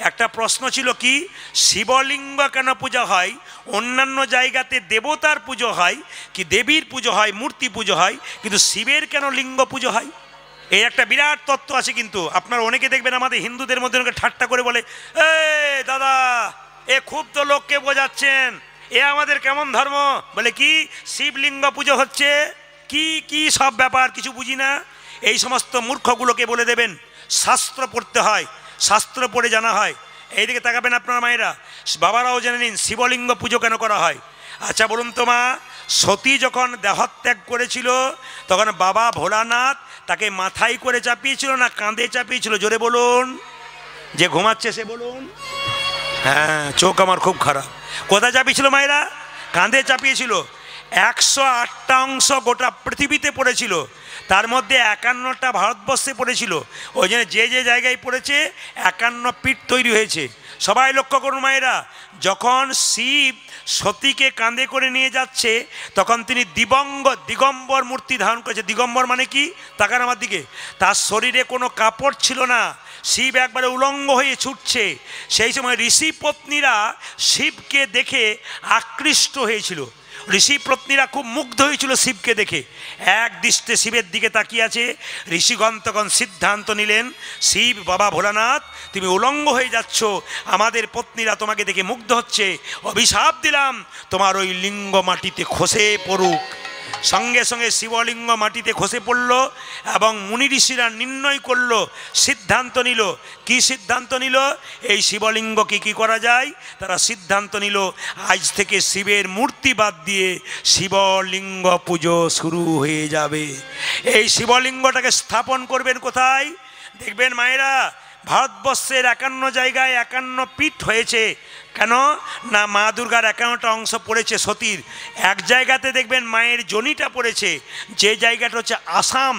একটা প্রশ্ন ছিল কি, শিবলিঙ্গ কেন পূজা হয়? অন্যান্য জায়গাতে দেবতার পুজো হয় কি দেবীর পুজো হয়, মূর্তি পুজো হয়, কিন্তু শিবের কেন লিঙ্গ পুজো হয়? এই একটা বিরাট তত্ত্ব আছে। কিন্তু আপনারা অনেকে দেখবেন আমাদের হিন্দুদের মধ্যে অনেকে ঠাট্টা করে বলে, এ দাদা এ খুব তো লোককে বোঝাচ্ছেন, এ আমাদের কেমন ধর্ম? বলে কি শিবলিঙ্গ পুজো হচ্ছে, কি কি সব ব্যাপার কিছু বুঝি না। এই সমস্ত মূর্খগুলোকে বলে দেবেন শাস্ত্র পড়তে হয়, শাস্ত্র পড়ে জানা হয়। এইদিকে তাকাবেন আপনারা মায়েরা, বাবারাও জেনে নিন শিবলিঙ্গ পুজো কেন করা হয়। আচ্ছা বলুন তো মা, সতী যখন দেহত্যাগ করেছিল তখন বাবা ভোলানাথ তাকে মাথায় করে চাপিয়েছিল না কাঁধে চাপিয়েছিল? জোরে বলুন, যে ঘুমাচ্ছে সে বলুন। হ্যাঁ, চোখ আমার খুব খারাপ। কোথায় চাপিয়েছিল মায়েরা? কাঁধে চাপিয়েছিল। 108টা অংশ গোটা পৃথিবীতে পড়েছিল, তার মধ্যে 51টা ভারতবর্ষে পড়েছিল। ওই জন্য যে যে জায়গায় পড়েছে 51 পীঠ তৈরি হয়েছে। সবাই লক্ষ্য করুন মায়েরা, যখন শিব সতীকে কাঁধে করে নিয়ে যাচ্ছে তখন তিনি দিগম্বর মূর্তি ধারণ করেছে। দিগম্বর মানে কি? তাকান আমার দিকে। তার শরীরে কোনো কাপড় ছিল না, শিব একবারে উলঙ্গ হয়ে ছুটছে। সেই সময় ঋষি পত্নীরা শিবকে দেখে আকৃষ্ট হয়েছিল, ঋষি পত্নীরা খুব মুগ্ধ হয়েছিল শিবকে দেখে। এক দৃষ্টে শিবের দিকে তাকিয়ে আছে। ঋষিগণ তখন সিদ্ধান্ত নিলেন, শিব বাবা ভোলানাথ তুমি উলঙ্গ হয়ে যাচ্ছ, আমাদের পত্নীরা তোমাকে দেখে মুগ্ধ হচ্ছে, অভিশাপ দিলাম তোমার ওই লিঙ্গ মাটিতে খসে পড়ুক। সঙ্গে সঙ্গে শিবলিঙ্গ মাটিতে খসে পড়ল এবং মুনি ঋষিরা নির্ণয় করলো, সিদ্ধান্ত নিল। কি সিদ্ধান্ত নিল? এই শিবলিঙ্গকে কী করা যায়? তারা সিদ্ধান্ত নিল আজ থেকে শিবের মূর্তি বাদ দিয়ে শিবলিঙ্গ পুজো শুরু হয়ে যাবে। এই শিবলিঙ্গটাকে স্থাপন করবেন কোথায়? দেখবেন মায়েরা, ভারতবর্ষের 51 জায়গায় 51 পীঠ হয়েছে। কেন না, মা দুর্গার 51টা অংশ পড়েছে সতীর। এক জায়গাতে দেখবেন মায়ের জনিটা পড়েছে, যে জায়গাটা হচ্ছে আসাম,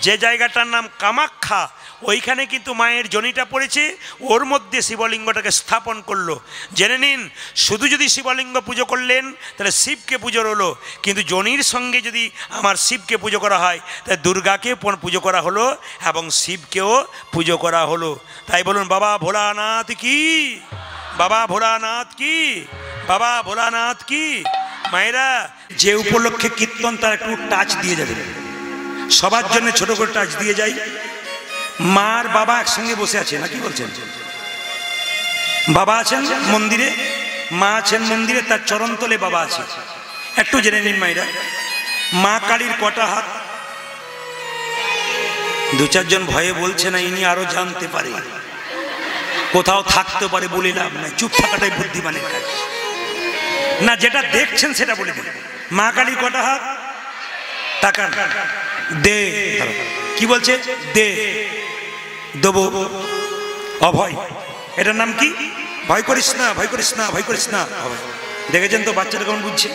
যে জায়গাটার নাম কামাখ্যা, ওইখানে কিন্তু মায়ের জনিটা পড়েছে। ওর মধ্যে শিবলিঙ্গটাকে স্থাপন করলো। জেনে নিন, শুধু যদি শিবলিঙ্গ পুজো করলেন তাহলে শিবকে পুজো হলো, কিন্তু জনির সঙ্গে যদি আমার শিবকে পুজো করা হয় তাহলে দুর্গাকে পুজো করা হলো এবং শিবকেও পুজো করা হলো। তাই বলুন বাবা ভোলানাথ কি, বাবা ভোলানাথ কি, বাবা ভোলানাথ কি। মায়েরা, যে উপলক্ষে কীর্তন তার একটু টাচ দিয়ে যাবে, সবার জন্য ছোট করে টাচ দিয়ে যাই। মার বাবা একসঙ্গে বসে আছে না, কি বলছেন? বাবা আছেন মন্দিরে, মা আছেন মন্দিরে, তার চরণতলে বাবা আছে। একটু জেনে নিন মায়েরা, মা কালীর কটা হাত? 2-4 জন ভয়ে বলছে না, ইনি আরো জানতে পারে, কোথাও থাকতে পারে বলে লাভ নাই, চুপ থাকাটাই বুদ্ধিমানের কাজ। না, যেটা দেখছেন সেটা বলে দিন। মা কালীর কটা হাত? তাকান, দে, কি বলছে? দে, দেবো, অভয়। এটার নাম কি? ভয় করিস না, ভয় করিস না, ভয় করিস না। দেখেছেন তো বাচ্চাটা কেমন বুঝছে?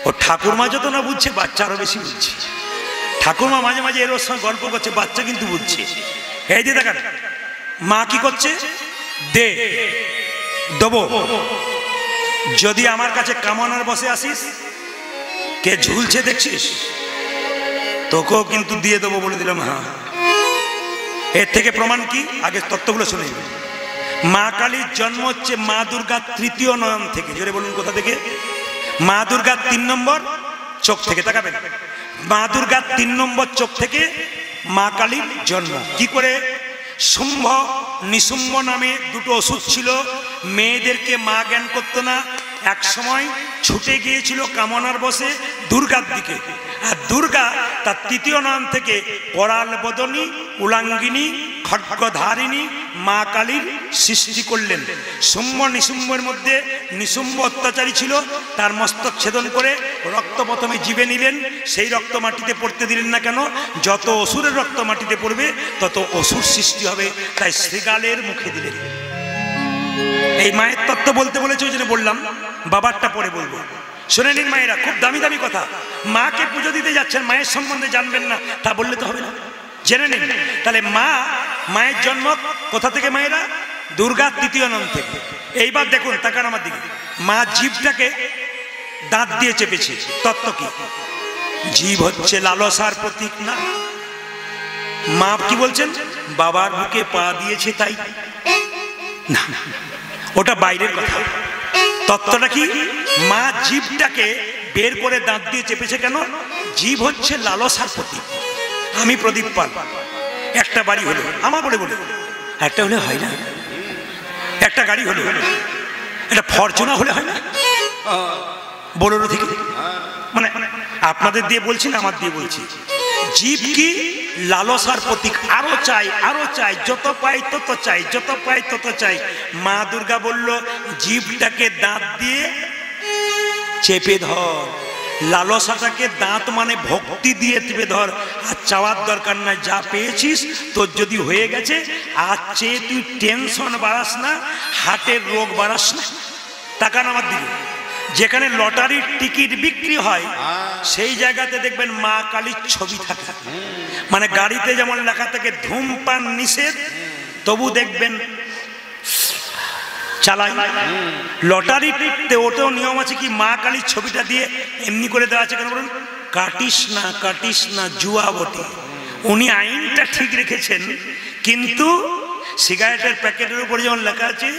ও ঠাকুরমা যত না বুঝছে, বাচ্চা আরো বেশি বুঝছে। ঠাকুরমা মাঝে মাঝে এর সঙ্গে গল্প করছে, বাচ্চা কিন্তু বুঝছে। এই যে দেখান, মা কি করছে? দে, দেবো। যদি আমার কাছে কামনার বসে আসিস, কে ঝুলছে দেখছিস, তোকেও কিন্তু দিয়ে দেবো বলে দিলাম। হ্যাঁ, এর থেকে প্রমাণ কি? আগে তত্ত্বগুলো শুনে। মা কালীর জন্ম হচ্ছে মা দুর্গার 3য় নয়ন থেকে। জোরে বলুন, কোথা থেকে? মা দুর্গার 3 নম্বর চোখ থেকে। তাকাবেন, মা দুর্গার 3 নম্বর চোখ থেকে মা কালীর জন্ম। কি করে? শুম্ভ নিশুম্ভ নামে 2টো অসুর ছিল, মেয়েদেরকে মা জ্ঞান করতো না। এক সময় ছুটে গিয়েছিল কামনার বসে দুর্গার দিকে, আর দুর্গা তার 3য় নয়ন থেকে করাল বদনী, উলাঙ্গিনী, খड्गधारिणी মা কালীর সৃষ্টি করলেন। শুম্ভ নিশুম্ভের মধ্যে নিশুম্ভ অত্যাচারী ছিল, তার মস্তক ছেদন করে রক্ত প্রথমে জীবে নিলেন। সেই রক্ত মাটিতে পড়তে দিলেন না। কেন? যত অসুরের রক্ত মাটিতে পড়বে তত অসুর সৃষ্টি হবে, তাই শ্রীগালের মুখে দিলেন। এই মায়ের তত্ত্ব বলতে বলেছে, ওই জন্য বললাম, বাবারটা পরে বলবো। শুনে নিন মায়েরা, খুব দামি দামি কথা। মাকে পুজো দিতে যাচ্ছেন, মায়ের সম্বন্ধে জানবেন না তা বললে তো হবে না, জেনে নিন। তাহলে মায়ের জন্ম কোথা থেকে মায়েরা? দুর্গার 3য় নয়ন থেকে। এইবার দেখুন, তাকান আমার দিকে। মা জীবটাকে দাঁত দিয়ে চেপেছে। তত্ত্ব কি? জীব হচ্ছে লালসার প্রতীক না। মা কি বলছেন? বাবার বুকে পা দিয়েছে তাই। না, ওটা বাইরের কথা। তত্ত্বটা কি? মা জীবটাকে বের করে দাঁত দিয়ে চেপেছে কেন? জীব হচ্ছে লালসার প্রতীক। আমি প্রদীপ পাল, একটা বাড়ি হলো আমার বলে বলে, একটা হলে হয় না, একটা গাড়ি হলে একটা ফরচুনা হলে হয় না, বোলেরো থেকে, মানে আপনাদের দিয়ে বলছি না, আমার দিয়ে বলছি। জীব কি? লালসার প্রতীক। আরো চাই, আরো চাই, যত পাই তত চাই, যত পাই তত চাই। মা দুর্গা বলল জীবটাকে দাঁত দিয়ে চেপে ধর, লালসাটাকে দাঁত মানে ভক্তি দিয়ে চেপে ধর, আর চাওয়ার দরকার নাই, যা পেয়েছিস তোর যদি হয়ে গেছে, আর চেয়ে তুই টেনশন বাড়াস না, হার্টের রোগ বাড়াস না। তাকান আমার দিকে, যেখানে লটারির টিকিট বিক্রি হয় সেই জায়গাতে দেখবেন মা কালীর ছবি থাকে। মানে গাড়িতে যেমন লেখা থাকে ধূমপান নিষেধ, তবু দেখবেন চালাই। লটারিতে ওটাও নিয়ম আছে কি, মা কালীর ছবিটা দিয়ে এমনি করে দেওয়া আছে কেন বলুন? কাটিস না, কাটিস না, জুয়া বটে। উনি আইনটা ঠিক রেখেছেন, কিন্তু সিগারেটের প্যাকেটের উপরে যেমন লেখা আছে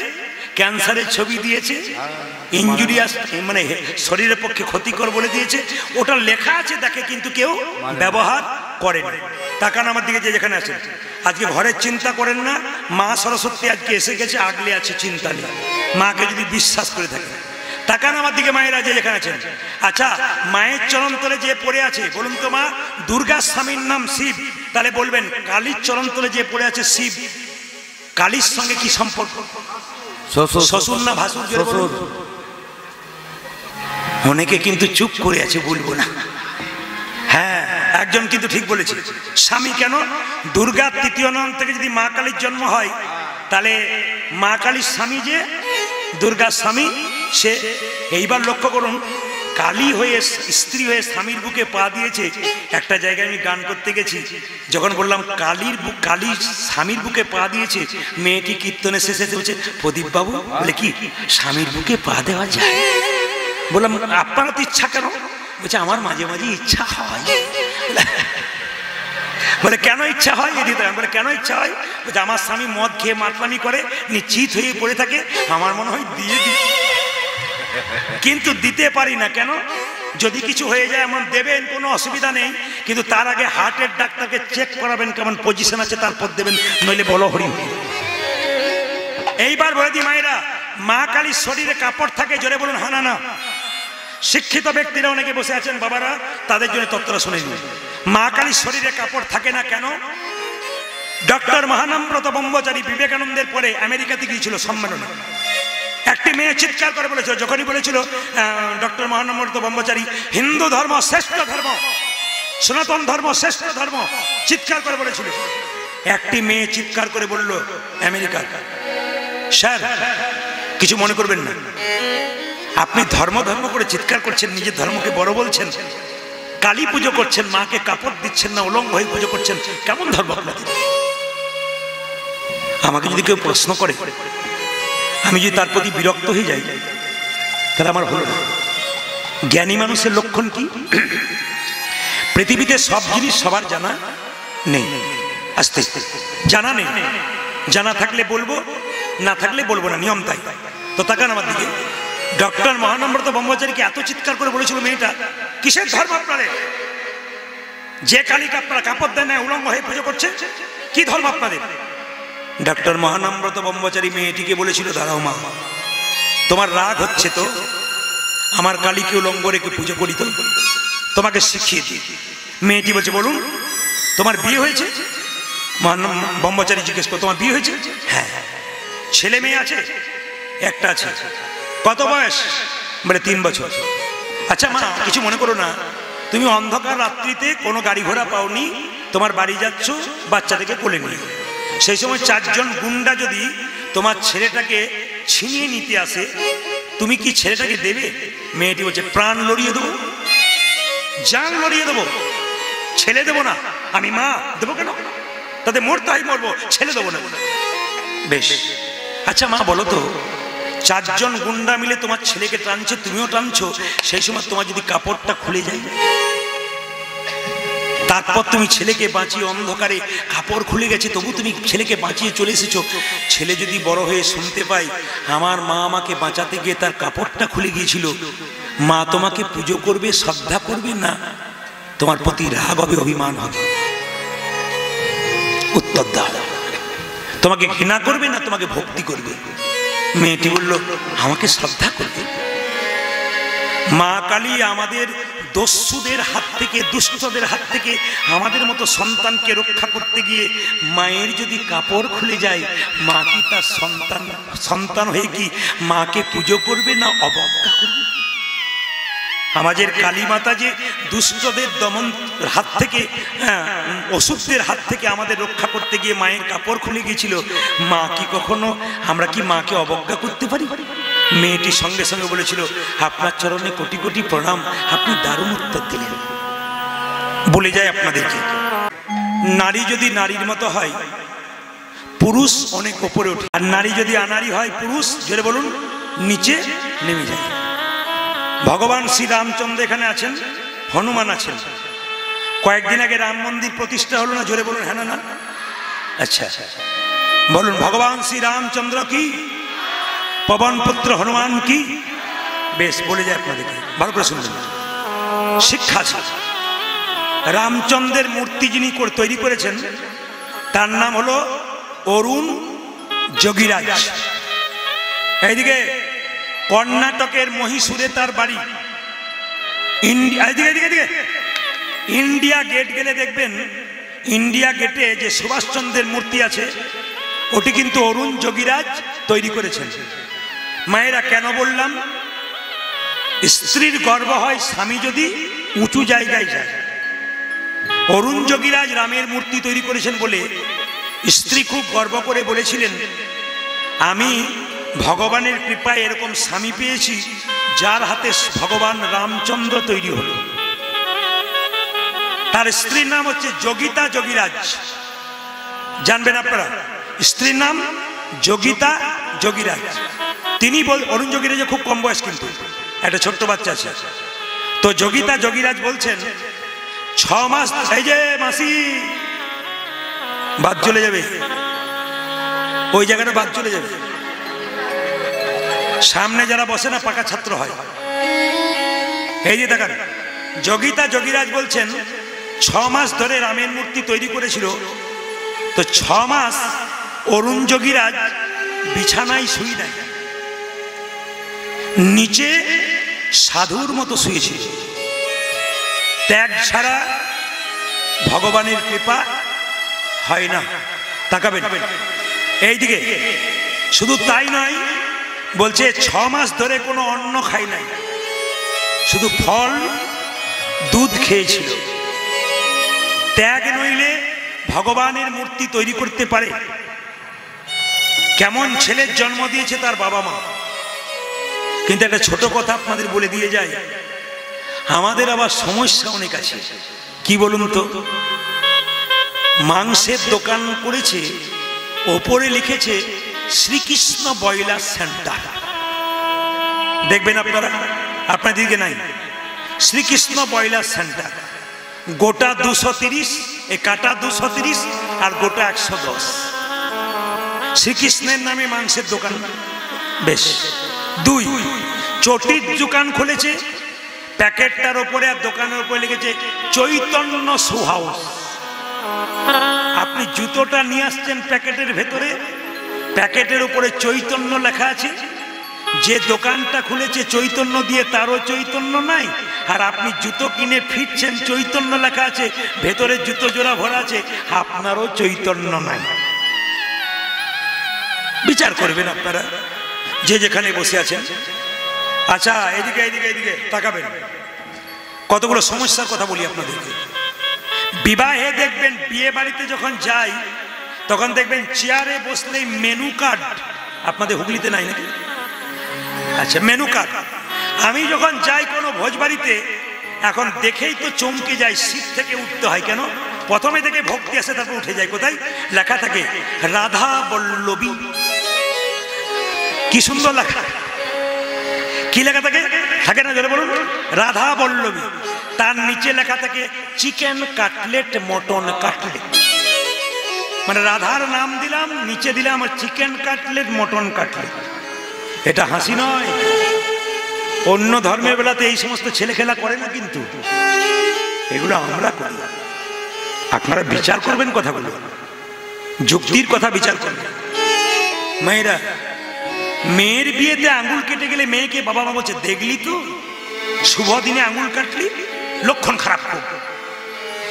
ক্যান্সারের ছবি দিয়েছে, ইনজুরিয়াস মানে শরীরের পক্ষে ক্ষতিকর বলে দিয়েছে, ওটা লেখা আছে দেখে, কিন্তু কেউ ব্যবহার করেন। তাকান আমার দিকে, যে যেখানে আছেন, আজকে ঘরের চিন্তা করেন না, মা সরস্বতী আজকে এসে গেছে, আগলে আছে, চিন্তা নেই। মাকে যদি বিশ্বাস করে থাকে, তাকান আমার দিকে মায়েরা যে যেখানে আছেন। আচ্ছা, মায়ের চরণ তলে যে পড়ে আছে, বলুন তো মা, দুর্গার স্বামীর নাম শিব, তাহলে বলবেন কালীর চরণ তলে যে পড়ে আছে শিব, কালীর সঙ্গে কি সম্পর্ক? শ্বশুর না ভাসুর? অনেকে কিন্তু চুপ করে আছে, বলবো না। হ্যাঁ, একজন কিন্তু ঠিক বলেছে, স্বামী কেন? দুর্গার তৃতীয় নাম থেকে যদি মা কালীর জন্ম হয়, তাহলে মা কালীর স্বামী যে দুর্গার স্বামী, সে এইবার লক্ষ্য করুন, কালী হয়ে স্ত্রী হয়ে স্বামীর বুকে পা দিয়েছে। একটা জায়গায় আমি গান করতে গেছি, যখন বললাম কালী স্বামীর বুকে পা দিয়েছে, মেয়েটি কীর্তনে শেষে বলছে, প্রদীপ বাবু, বলে কি স্বামীর বুকে পা দেওয়া যায়? বললাম আপনার তো ইচ্ছা কেন? বলছে আমার মাঝে মাঝে ইচ্ছা হয়। বলে কেন ইচ্ছা হয়? বলে কেন ইচ্ছা হয়? বলছে আমার স্বামী মদ খেয়ে মাতলামি করে, নিশ্চিত হয়ে পড়ে থাকে, আমার মনে হয় দিয়ে দিই, কিন্তু দিতে পারি না। কেন? যদি কিছু হয়ে যায় এমন দেবেন, কোনো অসুবিধা নেই, কিন্তু তার আগে হার্টের ডাক্তারকে চেক করাবেন কেমন পজিশন আছে, তারপর দেবেন, নইলে বলো হরি। এইবার বলে দিই মায়েরা, মা কালীর শরীরে কাপড় থাকে, জোরে বলুন হা না না। শিক্ষিত ব্যক্তিরা অনেকে বসে আছেন বাবারা, তাদের জন্য তত্ত্বটা শুনে নিন। মা কালীর শরীরে কাপড় থাকে না কেন? ডক্টর মহানামব্রত ব্রহ্মচারী বিবেকানন্দের পরে আমেরিকাতে গিয়েছিল সম্মেলনে। একটি মেয়ে চিৎকার করে বলেছিল, যখনই বলেছিল ডক্টর মহানামব্রত ব্রহ্মচারী হিন্দু ধর্ম শ্রেষ্ঠ ধর্ম, সনাতন ধর্ম শ্রেষ্ঠ ধর্ম, চিৎকার করে বলেছিল। একটি মেয়ে চিৎকার করে বলল আমেরিকার, স্যার কিছু মনে করবেন না, আপনি ধর্ম ধর্ম করে চিৎকার করছেন, নিজের ধর্মকে বড় বলছেন, কালী পুজো করছেন, মাকে কাপড় দিচ্ছেন না, উলঙ্গ হয়ে পুজো করছেন, কেমন ধর্ম আপনাদের? আমাকে যদি কেউ প্রশ্ন করে, আমি যদি তার প্রতি বিরক্ত হয়ে যাই, তাহলে আমার হলো না। জ্ঞানী মানুষের লক্ষণ কি? পৃথিবীতে সব জিনিস সবার জানা নেই, আস্তে আস্তে জানা নেই, জানা থাকলে বলবো, না থাকলে বলবো না, নিয়ম তাই। তো তাকান আমার দিকে, ডক্টর মহানামব্রত ব্রহ্মচারীকে এত চিৎকার করে বলেছিল মেয়েটা, কিসের ধর্ম আপনাদের? যে কালীকে আপনারা কাপড় দেন না, উলঙ্গ হয়ে পুজো করছে, কি ধর্ম আপনাদের? ডক্টর মহানামব্রত ব্রহ্মচারী মেয়েটিকে বলেছিল, দাঁড়াও মা, তোমার রাগ হচ্ছে তো, আমার কালীকে উলঙ্গ রেখে পুজো করি তো, তোমাকে শিখিয়ে দিই। মেয়েটি বলছে, বলুন তোমার বিয়ে হয়েছে? ব্রহ্মচারী জিজ্ঞেস করো, তোমার বিয়ে হয়েছে? হ্যাঁ। ছেলে মেয়ে আছে? একটা আছে। কত বয়স? বলে 3 বছর। আচ্ছা মা, কিছু মনে করো না, তুমি অন্ধকার রাত্রিতে কোনো গাড়ি ঘোড়া পাওনি, তোমার বাড়ি যাচ্ছ, বাচ্চাটাকে কোলে নিয়ে, সেই সময় 4 জন গুন্ডা যদি তোমার ছেলেটাকে ছিনিয়ে নিতে আসে, তুমি কি ছেলেটাকে দেবে? মেয়েটি বলছে, প্রাণ লড়িয়ে দেবো, জান লড়িয়ে দেবো, ছেলে দেবো না। আমি মা, দেবো কেন? তাদের মরতে হয় মরবো, ছেলে দেবো না। বেশ, আচ্ছা মা বলো তো, 4 জন গুন্ডা মিলে তোমার ছেলেকে টানছে, তুমিও টানছো, সেই সময় তোমার যদি কাপড়টা খুলে যায়, তারপর তুমি ছেলেকে বাঁচিয়ে, অন্ধকারে কাপড় খুলে গেছে তবু তুমি ছেলেকে বাঁচিয়ে চলে এসেছো। ছেলে যদি বড় হয়ে শুনতে পায় আমার মা আমাকে বাঁচাতে গিয়ে তার কাপড়টা খুলে গিয়েছিল, মা তোমাকে পুজো করবে, শ্রদ্ধা করবে না তোমার প্রতি রাগ হবে, অভিমান হবে? উত্তর দাও। তোমাকে ঘৃণা করবে না তোমাকে ভক্তি করবে? মেয়েটি বলল আমাকে শ্রদ্ধা করবে। মা কালী আমাদের দস্যুদের হাত থেকে, দুষ্টদের হাত থেকে আমাদের মতো সন্তানকে রক্ষা করতে গিয়ে মায়ের যদি কাপড় খুলে যায়, মা কি তার সন্তান হয়ে কি মাকে পুজো করবে না অবজ্ঞা করবে? আমাদের কালী মাতা যে দুষ্টদের দমন হাত থেকে, অসুরদের হাত থেকে আমাদের রক্ষা করতে গিয়ে মায়ের কাপড় খুলে গিয়েছিল, মা কি কখনো, আমরা কি মাকে অবজ্ঞা করতে পারি? মেয়েটি সঙ্গে সঙ্গে বলেছিল আপনার চরণে কোটি কোটি প্রণাম, আপনি দারুণ উত্তর দিলেন। বলে যায় আপনাদেরকে, নারী যদি নারীর মতো হয় পুরুষ অনেক উপরে ওঠে, আর নারী যদি আনারী হয় পুরুষ, জোরে বলুন, নিচে নেমে যায়। ভগবান শ্রী রামচন্দ্র এখানে আছেন, হনুমান আছেন। কয়েকদিন আগে রাম মন্দির প্রতিষ্ঠা হলো না? জোরে বলুন হ্যাঁ না? আচ্ছা বলুন, ভগবান শ্রী রামচন্দ্র কি, পবন পুত্র হনুমান কি? বেশ, বলে যায় আপনাদেরকে, ভালো করে শুনবেন, শিক্ষা আছে। রামচন্দ্রের মূর্তি যিনি তৈরি করেছেন তার নাম হলো অরুণ যোগীরাজ। এইদিকে কর্ণাটকের মহীশূরে তার বাড়ি। ইন্ডিয়া গেট গেলে দেখবেন, ইন্ডিয়া গেটে যে সুভাষচন্দ্রের মূর্তি আছে ওটি কিন্তু অরুণ যোগীরাজ তৈরি করেছেন। মায়েরা কেন বললাম? স্ত্রীর গর্ব হয় স্বামী যদি উঁচু জায়গায় যায়। অরুণ যোগীরাজ রামের মূর্তি তৈরি করেছেন বলে স্ত্রী খুব গর্ব করে বলেছিলেন, আমি ভগবানের কৃপায় এরকম স্বামী পেয়েছি যার হাতে ভগবান রামচন্দ্র তৈরি হলো। তার স্ত্রীর নাম হচ্ছে যোগিতা যোগীরাজ। জানবেন আপনারা, স্ত্রীর নাম যোগিতা যোগীরাজ। তিনি অরুণ যোগীরাজ খুব কম বয়স, কিন্তু একটা ছোট্ট বাচ্চা আছে। তো যোগিতা যোগীরাজ বলছেন 6 মাস, এই যে মাসি বাদ চলে যাবে, ওই জায়গাটা বাদ চলে যাবে, সামনে যারা বসে না পাকা ছাত্র হয়, এই যে দেখান। যোগিতা যোগীরাজ বলছেন 6 মাস ধরে রামের মূর্তি তৈরি করেছিল। তো 6 মাস অরুণ যোগীরাজ বিছানায় শুই নাই, নিচে সাধুর মতো শুয়েছিল। ত্যাগ ছাড়া ভগবানের কৃপা হয় না। তাকাবেন এইদিকে। শুধু তাই নয়, বলছে 6 মাস ধরে কোনো অন্ন খাই নাই, শুধু ফল দুধ খেয়েছিল। ত্যাগ নইলে ভগবানের মূর্তি তৈরি করতে পারে? কেমন ছেলের জন্ম দিয়েছে তার বাবা মা। কিন্তু একটা ছোট কথা আপনাদের বলে দিয়ে যায়, আমাদের আবার সমস্যা অনেক আছে। কি বলুন তো? মাংসের দোকান করেছে, ওপরে লিখেছে শ্রীকৃষ্ণ ব্রয়লার সেন্টার। দেখবেন আপনারা, আপনাদেরকে নাই, শ্রীকৃষ্ণ ব্রয়লার সেন্টার। গোটা 230, এ কাটা 230 আর গোটা 110। শ্রীকৃষ্ণের নামে মাংসের দোকান। বেশ। 2, চটির দোকান খুলেছে, প্যাকেটটার উপরে আর দোকানের উপরে লিখেছে চৈতন্য শু হাউস। আপনি জুতোটা নিয়ে আসছেন প্যাকেটের ভেতরে, প্যাকেটের উপরে চৈতন্য লেখা আছে। যে দোকানটা খুলেছে চৈতন্য দিয়ে তারও চৈতন্য নাই, আর আপনি জুতো কিনে ফিরছেন চৈতন্য লেখা আছে, ভেতরে জুতো জোড়া ভরা আছে, আপনারও চৈতন্য নাই। বিচার করবেন আপনারা যে যেখানে বসে আছেন। আচ্ছা, এদিকে এদিকে এদিকে তাকাবেন, কতগুলো সমস্যার কথা বলি আপনাদেরকে। বিবাহে দেখবেন, বিয়ে বাড়িতে যখন যাই তখন দেখবেন চেয়ারে বসলেই মেনু কার্ড। আপনাদের হুগলিতে নাই নাকি? আচ্ছা, মেনু কার্ড। আমি যখন যাই কোনো ভোজ বাড়িতে, এখন দেখেই তো চমকে যাই, সিট থেকে উঠতে হয়। কেন? প্রথমে থেকে ভক্তি আসে, তারপর উঠে যায়। কোথায় লেখা থাকে? রাধা বল্লভী। কি সুন্দর লেখা! কি লেখা থাকে? থাকে না? জোরে বলুন, রাধা বল্লভী। তার নিচে লেখা থাকে চিকেন কাটলেট, মটন কাটলেট। মানে রাধার নাম দিলাম, নিচে দিলাম চিকেন কাটলেট, মটন কাটলেট। এটা হাসি নয়। অন্য ধর্মের বেলাতে এই সমস্ত ছেলে খেলা করে না, কিন্তু এগুলো আমরা করি। আপনারা বিচার করবেন কথাগুলো, যুক্তির কথা বিচার করবেন। মেয়েরা, মেয়ের বিয়েতে আঙুল কেটে গেলে মেয়েকে বাবা মা বলছে, দেখলি তো শুভ দিনে আঙুল কাটলি, লক্ষণ খারাপ খুব।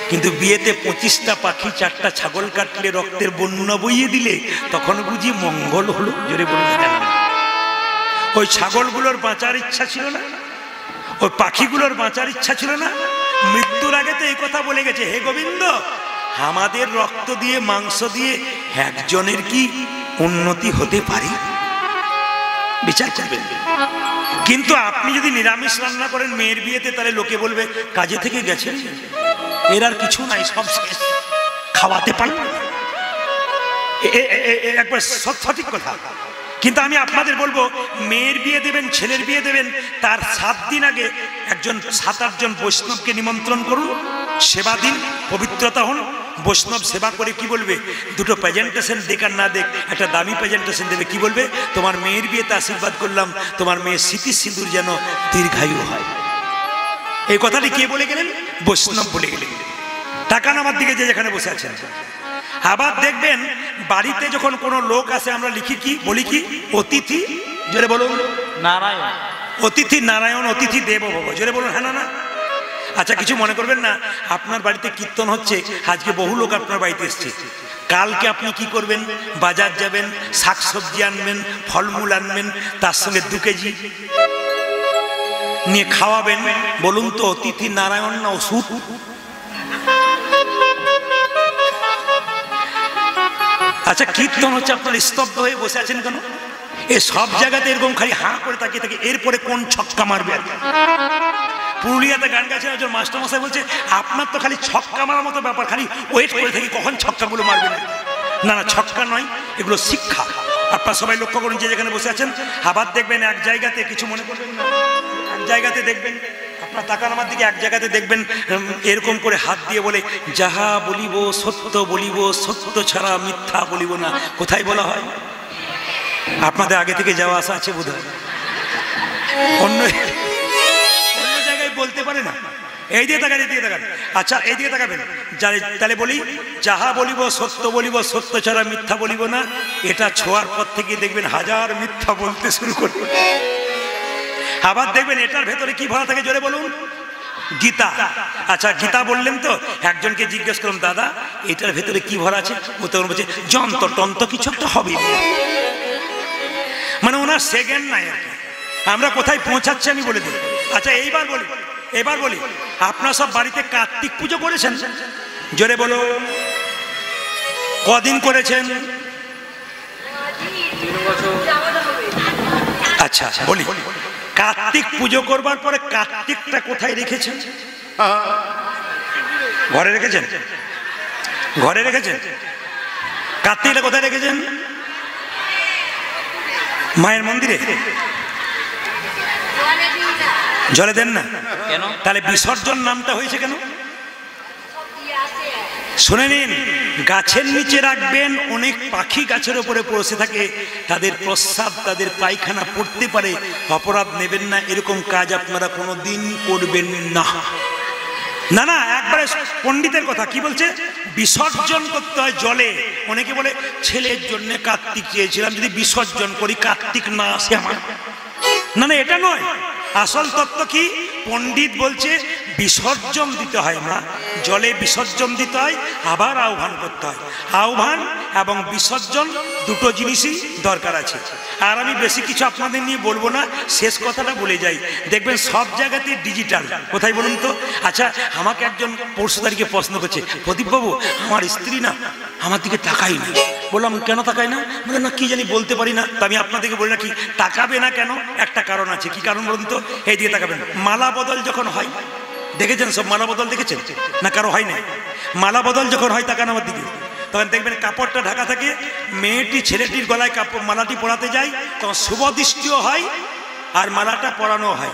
কিন্তু বিয়েতে 25টা পাখি, 4টা ছাগল কাটলে, রক্তের বন্যা বইয়ে দিলে, তখন বুঝি মঙ্গল হলো। জোরে বলুন। ওই ছাগলগুলোর বাঁচার ইচ্ছা ছিল না, ওই পাখিগুলোর বাঁচার ইচ্ছা ছিল না। মৃত্যুর আগে তো এই কথা বলে গেছে, হে গোবিন্দ, আমাদের রক্ত দিয়ে মাংস দিয়ে একজনের কি উন্নতি হতে পারে? বিচার করবেন। কিন্তু আপনি যদি নিরামিষ রান্না করেন মেয়ের বিয়েতে, তাহলে লোকে বলবে কাজে থেকে গেছে, এর আর কিছু নাই, সব শেষ, খাওয়াতে পারবেন। একবার সঠিক কথা। কিন্তু আমি আপনাদের বলবো, মেয়ের বিয়ে দেবেন, ছেলের বিয়ে দেবেন, তার 7 দিন আগে একজন 7-8 জন বৈষ্ণবকে নিমন্ত্রণ করুন, সেবা দিন, পবিত্রতা হন। বৈষ্ণব সেবা করে কি বলবে? দুটো প্রেজেন্টেশন দেখ আর না দেখ, একটা দামি প্রেজেন্টেশন দেবে। কি বলবে? তোমার মেয়ের বিয়েতে আশীর্বাদ করলাম, তোমার মেয়ের স্মৃতি সিঁদুর যেন দীর্ঘায়ু হয়। এই কথাটি কে বলে গেলেন? বৈষ্ণব বলে গেলেন। টাকা নামার দিকে যে যেখানে বসে আছেন। আবার দেখবেন বাড়িতে যখন কোনো লোক আসে, আমরা লিখি কি, বলি কি? অতিথি, জোরে বলুন, নারায়ণ। অতিথি নারায়ণ, অতিথি দেব ভব। জোরে বলুন, হ্যাঁ না না? আচ্ছা, কিছু মনে করবেন না। আপনার বাড়িতে কীর্তন হচ্ছে, আজকে বহু লোক আপনার বাড়িতে এসছে। কালকে আপনি কি করবেন? বাজার যাবেন, শাকসবজি আনবেন, ফলমূল আনবেন, তার সঙ্গে 2 কেজি নিয়ে খাওয়াবেন। বলুন তো, অতিথি নারায়ণ না ওষুধ? আচ্ছা, কীর্তন হচ্ছে, আপনার স্তব্ধ হয়ে বসে আছেন কেন? এ সব জায়গাতে এরকম খালি হাঁ করে তাকিয়ে থাকে, এরপরে কোন ছক্কা মারবে? আর পুরুলিয়াতে গান গাইছে একজন মাস্টারমশাই, বলছে আপনার তো খালি ছক্কা মারার মতো ব্যাপার, খালি ওয়েট করে থাকি কখন ছক্কাগুলো মারবেন। না না, ছক্কা নয়, এগুলো শিক্ষা। আপনার সবাই লক্ষ্য করুন যে যেখানে বসে আছেন। আবার দেখবেন এক জায়গাতে, কিছু মনে করবেন না, এক জায়গাতে দেখবেন, আপনার তাকান আমার দিকে, এক জায়গাতে দেখবেন এরকম করে হাত দিয়ে বলে, যাহা বলিব সত্য বলিব, সত্য ছাড়া মিথ্যা বলিব না। কোথায় বলা হয়? আপনাদের আগে থেকে যাওয়া আসা আছে বোধহয়, অন্য জায়গায় বলতে পারে না। এই দিয়ে তাকান, এই দিকে তাকান। আচ্ছা, এই দিকে তাকাবেন। তাহলে বলি, যাহা বলিব সত্য বলিব, সত্য ছাড়া মিথ্যা বলিব না। এটা ছোঁয়ার পর থেকে দেখবেন হাজার মিথ্যা বলতে শুরু করবে। আবার দেখবেন এটার ভেতরে কি ভরা থাকে? জোরে বলুন, গীতা। আচ্ছা, গীতা বললেন তো, একজনকে জিজ্ঞেস করলাম, দাদা এটার ভেতরে কি ভরা আছে? ও তখন বলছে যন্ত্র টন্ত্র কিছু একটা হবে। মানে ওনার সেকেন্ড নাই আর কি। আমরা কোথায় পৌঁছাচ্ছি আমি বলে দিই। আচ্ছা, এবার বলি, আপনারা সব বাড়িতে কার্তিক পুজো করেছেন? জোরে বলো, কদিন করেছেন? আচ্ছা বলি, কার্তিক পুজো করবার পরে কার্তিকটা কোথায় রেখেছেন? ঘরে রেখেছেন? ঘরে রেখেছেন? কার্তিকটা কোথায় রেখেছেন? মায়ের মন্দিরে? জলে দেন না কেন? তাহলে বিসর্জন নামটা হয়েছে কেন? শুনে নিন, গাছের নিচে রাখবেন, অনেক পাখি গাছের উপরে বসে থাকে, তাদের প্রস্রাব, তাদের পায়খানা পড়তে পারে, অপরাধ নেবেন না। এরকম কাজ আপনারা কোনোদিন করবেন না। না না, একবারে পণ্ডিতের কথা। কি বলছে? বিসর্জন করতে হয় জলে। অনেকে বলে ছেলের জন্য কার্তিক চেয়েছিলাম, যদি বিসর্জন করি কার্তিক না আসে আমার। না না, এটা নয়। আসল তত্ত্ব কি? পণ্ডিত বলছে বিসর্জন দিতে হয় না, জলে বিসর্জন দিতে হয়, আবার আহ্বান করতে হয়। আহ্বান এবং বিসর্জন দুটো জিনিসই দরকার আছে। আর আমি বেশি কিছু আপনাদের নিয়ে বলবো না, শেষ কথাটা বলে যাই। দেখবেন সব জায়গাতে ডিজিটাল। কোথায় বলুন তো? আচ্ছা, আমাকে একজন পরশু তারিখে প্রশ্ন করছে, প্রদীপবাবু আমার স্ত্রী না আমার দিকে তাকাই না। বললাম কেন তাকাই না? বলে না কি জানি, বলতে পারি না। তো আমি আপনাদেরকে বলি না কি, তাকাবে না কেন? একটা কারণ আছে। কি কারণ বলুন তো? এই দিকে তাকাবেন। মালা বদল যখন হয়, দেখেছেন সব মালা বদল দেখেছেন না? কারো হয় না? মালা বদল যখন হয়, তাকান আমার দিকে, তখন দেখবেন কাপড়টা ঢাকা থাকে, মেয়েটি ছেলেটির গলায় কাপড় মালাটি পরাতে যায়, তখন শুভ দৃষ্টিও হয় আর মালাটা পরানো হয়।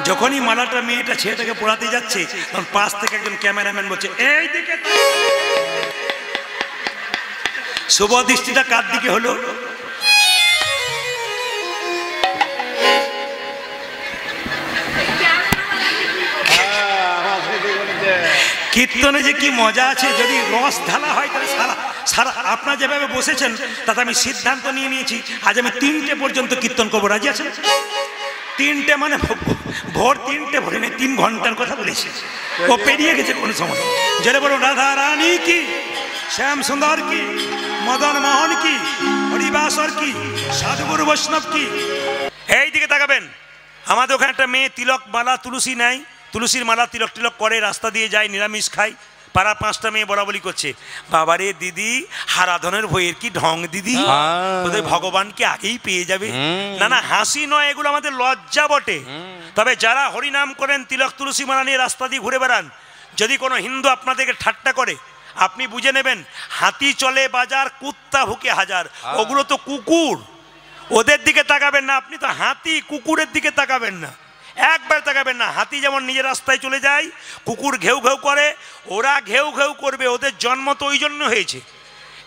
যখনই মালাটা মেয়েটা ছেলেটাকে পড়াতে যাচ্ছে তখন পাশ থেকে একজন ক্যামেরাম্যান বলছে এই দিকে, শুভ দৃষ্টিটা কার দিকে হলো? কীর্তনে যে কি মজা আছে, যদি রস ঢালা হয় তাহলে সারা সারা আপনারা যেভাবে বসেছেন তাতে আমি সিদ্ধান্ত নিয়ে নিয়েছি আজ আমি 3টে পর্যন্ত কীর্তন করবো। রাজি আছেন? 3টে মানে ভোর 3টে, ভোরে 3 ঘন্টার কথা বলেছি, ও পেরিয়ে গেছে কোন সময়। যেটা বলুন রাধা রানী কি, শ্যাম সুন্দর কি, মদন মোহন কি, হরিবাসর কি, সাধুগুরু বৈষ্ণব কি। এই দিকে তাকাবেন, আমাদের ওখানে একটা মেয়ে তিলক মালা তুলসী নেয়, তুলসীর মালা তিলক টিলক করে রাস্তা দিয়ে যায়, নিরামিষ খায়। পাড়া 5টা মেয়ে বলাবলি করছে, বাবারে দিদি হারাধনের ভয়ের কি ঢং দিদি, বোধহয় ভগবানকে আগেই পেয়ে যাবে। না না, হাসি নয়, এগুলো আমাদের লজ্জা বটে। তবে যারা হরিনাম করেন, তিলক তুলসী মালা নিয়ে রাস্তা দিয়ে ঘুরে বেড়ান, যদি কোনো হিন্দু আপনাদেরকে ঠাট্টা করে আপনি বুঝে নেবেন হাতি চলে বাজার, কুত্তা ভুকে হাজার, ওগুলো তো কুকুর, ওদের দিকে তাকাবেন না। আপনি তো হাতি, কুকুরের দিকে তাকাবেন না, একবার তাকাবেন না। হাতি যেমন নিজের রাস্তায় চলে যায়, কুকুর ঘেউ ঘেউ করে, ওরা ঘেউ ঘেউ করবে, ওদের জন্ম তো ওই জন্য হয়েছে।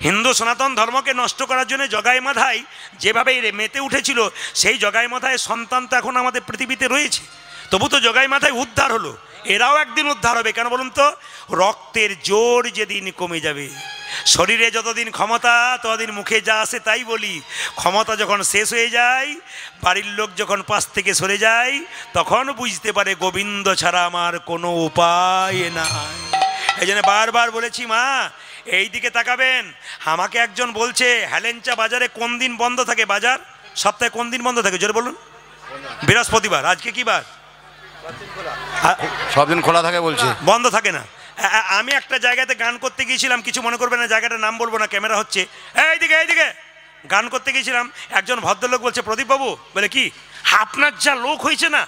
হিন্দু সনাতন ধর্মকে নষ্ট করার জন্য জগাই মাথায় যেভাবে মেতে উঠেছিল, সেই জগাই মাথায় সন্তান তো এখন আমাদের পৃথিবীতে রয়েছে। তবু তো জগাই মাথায় উদ্ধার হলো, এরাও একদিন উদ্ধার হবে। কেন বলুন তো? রক্তের জোর যেদিন কমে যাবে, শরীরে যতদিন ক্ষমতা ততদিন মুখে যা আসে তাই বলি, ক্ষমতা যখন শেষ হয়ে যায়, বাড়ির লোক যখন পাশ থেকে সরে যায়, তখন বুঝতে পারে গোবিন্দ ছাড়া আমার কোনো উপায় নাই। এই জন্য বারবার বলেছি, মা এই দিকে তাকাবেন। আমাকে একজন বলছে হেলেঞ্চা বাজারে কোন দিন বন্ধ থাকে? বাজার সপ্তাহে কোন দিন বন্ধ থাকে জোরে বলুন? বৃহস্পতিবার। আজকে কি বার? সব দিন খোলা থাকে বলছে, বন্ধ থাকে না। আমি একটা জায়গাতে গান করতে গিয়েছিলাম, কিছু মনে করবে না, জায়গাটার নাম বলবো না, ক্যামেরা হচ্ছে। এইদিকে এইদিকে গান করতে গিয়েছিলাম, একজন ভদ্রলোক বলছে, প্রদীপ বাবু, বলে কি আপনার যা লোক হয়েছে না,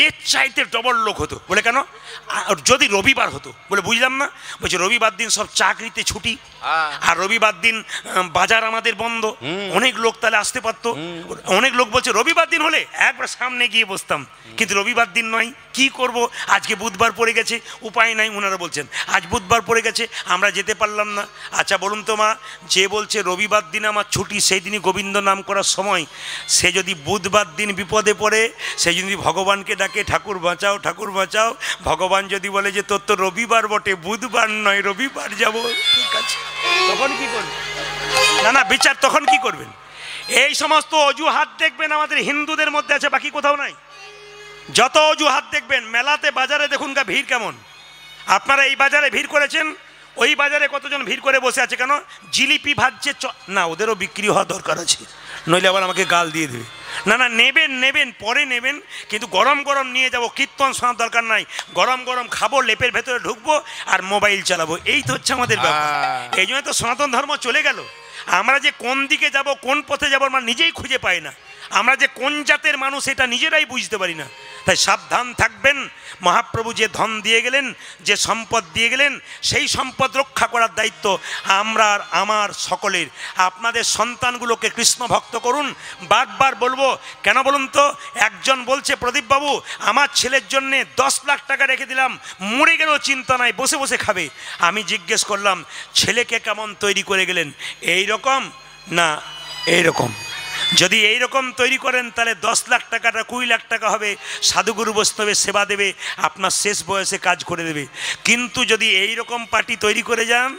এর চাইতে ডবল লোক হতো। বলে কেন? যদি রবিবার হতো। বলে বুঝলাম না। বলছে রবিবার দিন সব চাকরিতে ছুটি, আর রবিবার দিন বাজার আমাদের বন্ধ, অনেক লোক তাহলে আসতে পারতো। অনেক লোক বলছে রবিবার দিন হলে একবার সামনে গিয়ে বসতাম, কিন্তু রবিবার দিন নয়, কি করব, আজকে বুধবার পড়ে গেছে, উপায় নাই। ওনারা বলছেন আজ বুধবার পড়ে গেছে, আমরা যেতে পারলাম না। আচ্ছা বলুন তো মা, যে বলছে রবিবার দিন আমার ছুটি, সেই দিনই গোবিন্দ নাম করার সময়, সে যদি বুধবার দিন বিপদে পড়ে, সে যদি ভগবানকে ডাকে ঠাকুর বাঁচাও ঠাকুর বাঁচাও, ভগবান যদি বলে যে তোর তো রবিবার বটে, বুধবার নয়, রবিবার যাব, ঠিক আছে, তখন কি করবেন? না না, বিচার তখন কি করবেন? এই সমস্ত অজুহাত দেখবেন আমাদের হিন্দুদের মধ্যে আছে, বাকি কোথাও নাই। যত অজুহাত দেখবেন, মেলাতে বাজারে দেখুন গা ভিড় কেমন। আপনারা এই বাজারে ভিড় করেছেন, ওই বাজারে কতজন ভিড় করে বসে আছে কেন? জিলিপি ভাজছে না, ওদেরও বিক্রি হওয়া দরকার আছে, নইলে আবার আমাকে গাল দিয়ে দেবে। না না, নেবেন নেবেন, পরে নেবেন, কিন্তু গরম গরম নিয়ে যাব, কীর্তন শোনার দরকার নাই। গরম গরম খাবো, লেপের ভেতরে ঢুকবো আর মোবাইল চালাবো, এই তো হচ্ছে আমাদের ব্যাপার। এই জন্য তো সনাতন ধর্ম চলে গেল। আমরা যে কোন দিকে যাব, কোন পথে যাবো, আমরা নিজেই খুঁজে পাই না। আমরা যে কোন জাতের মানুষ এটা নিজেরাই বুঝতে পারি না। তাই সাবধান থাকবেন। মহাপ্রভু যে ধন দিয়ে গেলেন, যে সম্পদ দিয়ে গেলেন, সেই সম্পদ রক্ষা করার দায়িত্ব আমরা আর আমার সকলের। আপনাদের সন্তানগুলোকে কৃষ্ণ ভক্ত করুন। বারবার বলবো, কেন বলুন তো? একজন বলছে প্রদীপবাবু, আমার ছেলের জন্যে 10 লাখ টাকা রেখে দিলাম, মরে গেলেও চিন্তা নাই, বসে বসে খাবে। আমি জিজ্ঞেস করলাম, ছেলেকে কেমন তৈরি করে গেলেন? এই রকম না এই রকম? যদি এই রকম তৈরি করেন তাহলে 10 লাখ টাকাটা 20 লাখ টাকা হবে, সাধুগুরু বৈষ্ণবের সেবা দেবে, আপনার শেষ বয়সে কাজ করে দেবে। কিন্তু যদি এই রকম পার্টি তৈরি করে যান,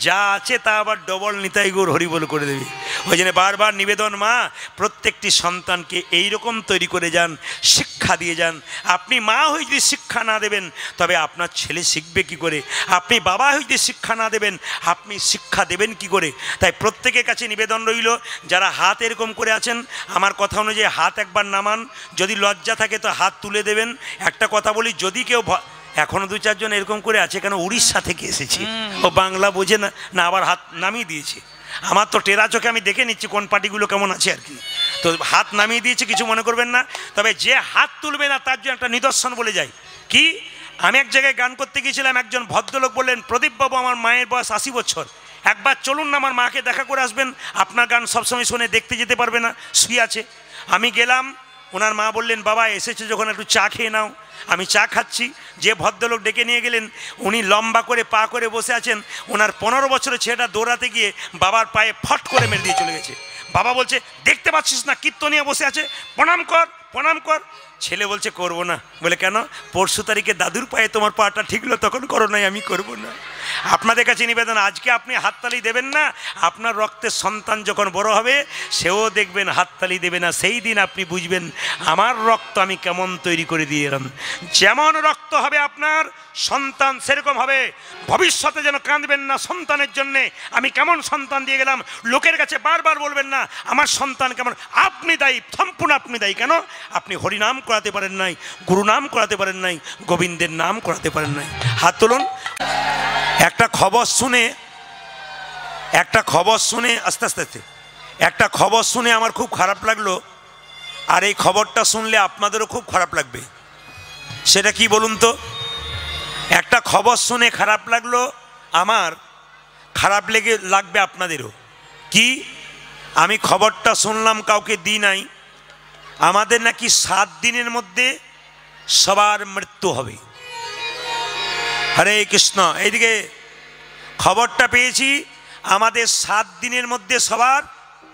যা আছে তা আবার ডবল নিতাই গৌর হরিবল করে দেবে। ওই জন্য বারবার নিবেদন, মা প্রত্যেকটি সন্তানকে এই রকম তৈরি করে যান, শিক্ষা দিয়ে যান। আপনি মা হয়ে যদি শিক্ষা না দেবেন, তবে আপনার ছেলে শিখবে কি করে? আপনি বাবা হয়ে যদি শিক্ষা না দেবেন, আপনি শিক্ষা দেবেন কি করে? তাই প্রত্যেকের কাছে নিবেদন রইল, যারা হাত এরকম করে আছেন, আমার কথা অনুযায়ী হাত একবার নামান। যদি লজ্জা থাকে তো হাত তুলে দেবেন। একটা কথা বলি, যদি কেউ এখনো 2-4 জন এরকম করে আছে, কেন উড়িষ্যা থেকে এসেছি, ও বাংলা বোঝে না, না আবার হাত নামিয়ে দিয়েছে। আমার তো টেরা চোখে আমি দেখে নিচ্ছি কোন পার্টিগুলো কেমন আছে আর কি, তো হাত নামিয়ে দিয়েছে, কিছু মনে করবেন না। তবে যে হাত তুলবে না তার জন্য একটা নিদর্শন বলে যায়। কি? আমি এক জায়গায় গান করতে গিয়েছিলাম, একজন ভদ্রলোক বললেন, প্রদীপবাবু আমার মায়ের বয়স 80 বছর, একবার চলুন না আমার মাকে দেখা করে আসবেন, আপনার গান সবসময় শুনে দেখতে যেতে পারবে না, শুয়ে আছে। আমি গেলাম, ওনার মা বললেন, বাবা এসেছে যখন একটু চা খেয়ে নাও। আমি চা খাচ্ছি, যে ভদ্রলোক ডেকে নিয়ে গেলেন উনি লম্বা করে পা করে বসে আছেন। ওনার 15 বছরের ছেলেটা দৌড়াতে গিয়ে বাবার পায়ে ফট করে মেরে দিয়ে চলে গেছে। বাবা বলছে, দেখতে পাচ্ছিস না কীর্তনিয়া বসে আছে, প্রণাম কর প্রণাম কর। ছেলে বলছে, করবো না। বলে, কেন? পরশু তারিখে দাদুর পায়ে তোমার পাটা ঠিকলো, তখন করো নাই, আমি করবো না। আপনাদের কাছে নিবেদন, আজকে আপনি হাততালি দেবেন না, আপনার রক্তের সন্তান যখন বড় হবে সেও দেখবেন হাততালি দেবে না। সেই দিন আপনি বুঝবেন আমার রক্ত আমি কেমন তৈরি করে দিয়ে এলাম। যেমন রক্ত হবে আপনার সন্তান সেরকম হবে। ভবিষ্যতে যেন কাঁদবেন না সন্তানের জন্যে, আমি কেমন সন্তান দিয়ে গেলাম। লোকের কাছে বারবার বলবেন না আমার সন্তান কেমন। আপনি দায়ী, সম্পূর্ণ আপনি দায়ী। কেন? আপনি হরিনাম করাতে পারেন নাই, গুরুনাম করাতে পারেন নাই, গোবিন্দের নাম করাতে পারেন নাই। হাত তুলুন। একটা খবর শুনে আস্তে আস্তে একটা খবর শুনে আমার খুব খারাপ লাগলো, আর এই খবরটা শুনলে আপনাদেরও খুব খারাপ লাগবে। সেটা কি বলুন তো? একটা খবর শুনে খারাপ লাগলো আমার, খারাপ লাগবে আপনাদেরও। কি? আমি খবরটা শুনলাম, কাউকে দিই নাই, আমাদের নাকি 7 দিনের মধ্যে সবার মৃত্যু হবে। হরে কৃষ্ণ। এইদিকে খবরটা পেয়েছি, আমাদের 7 দিনের মধ্যে সবার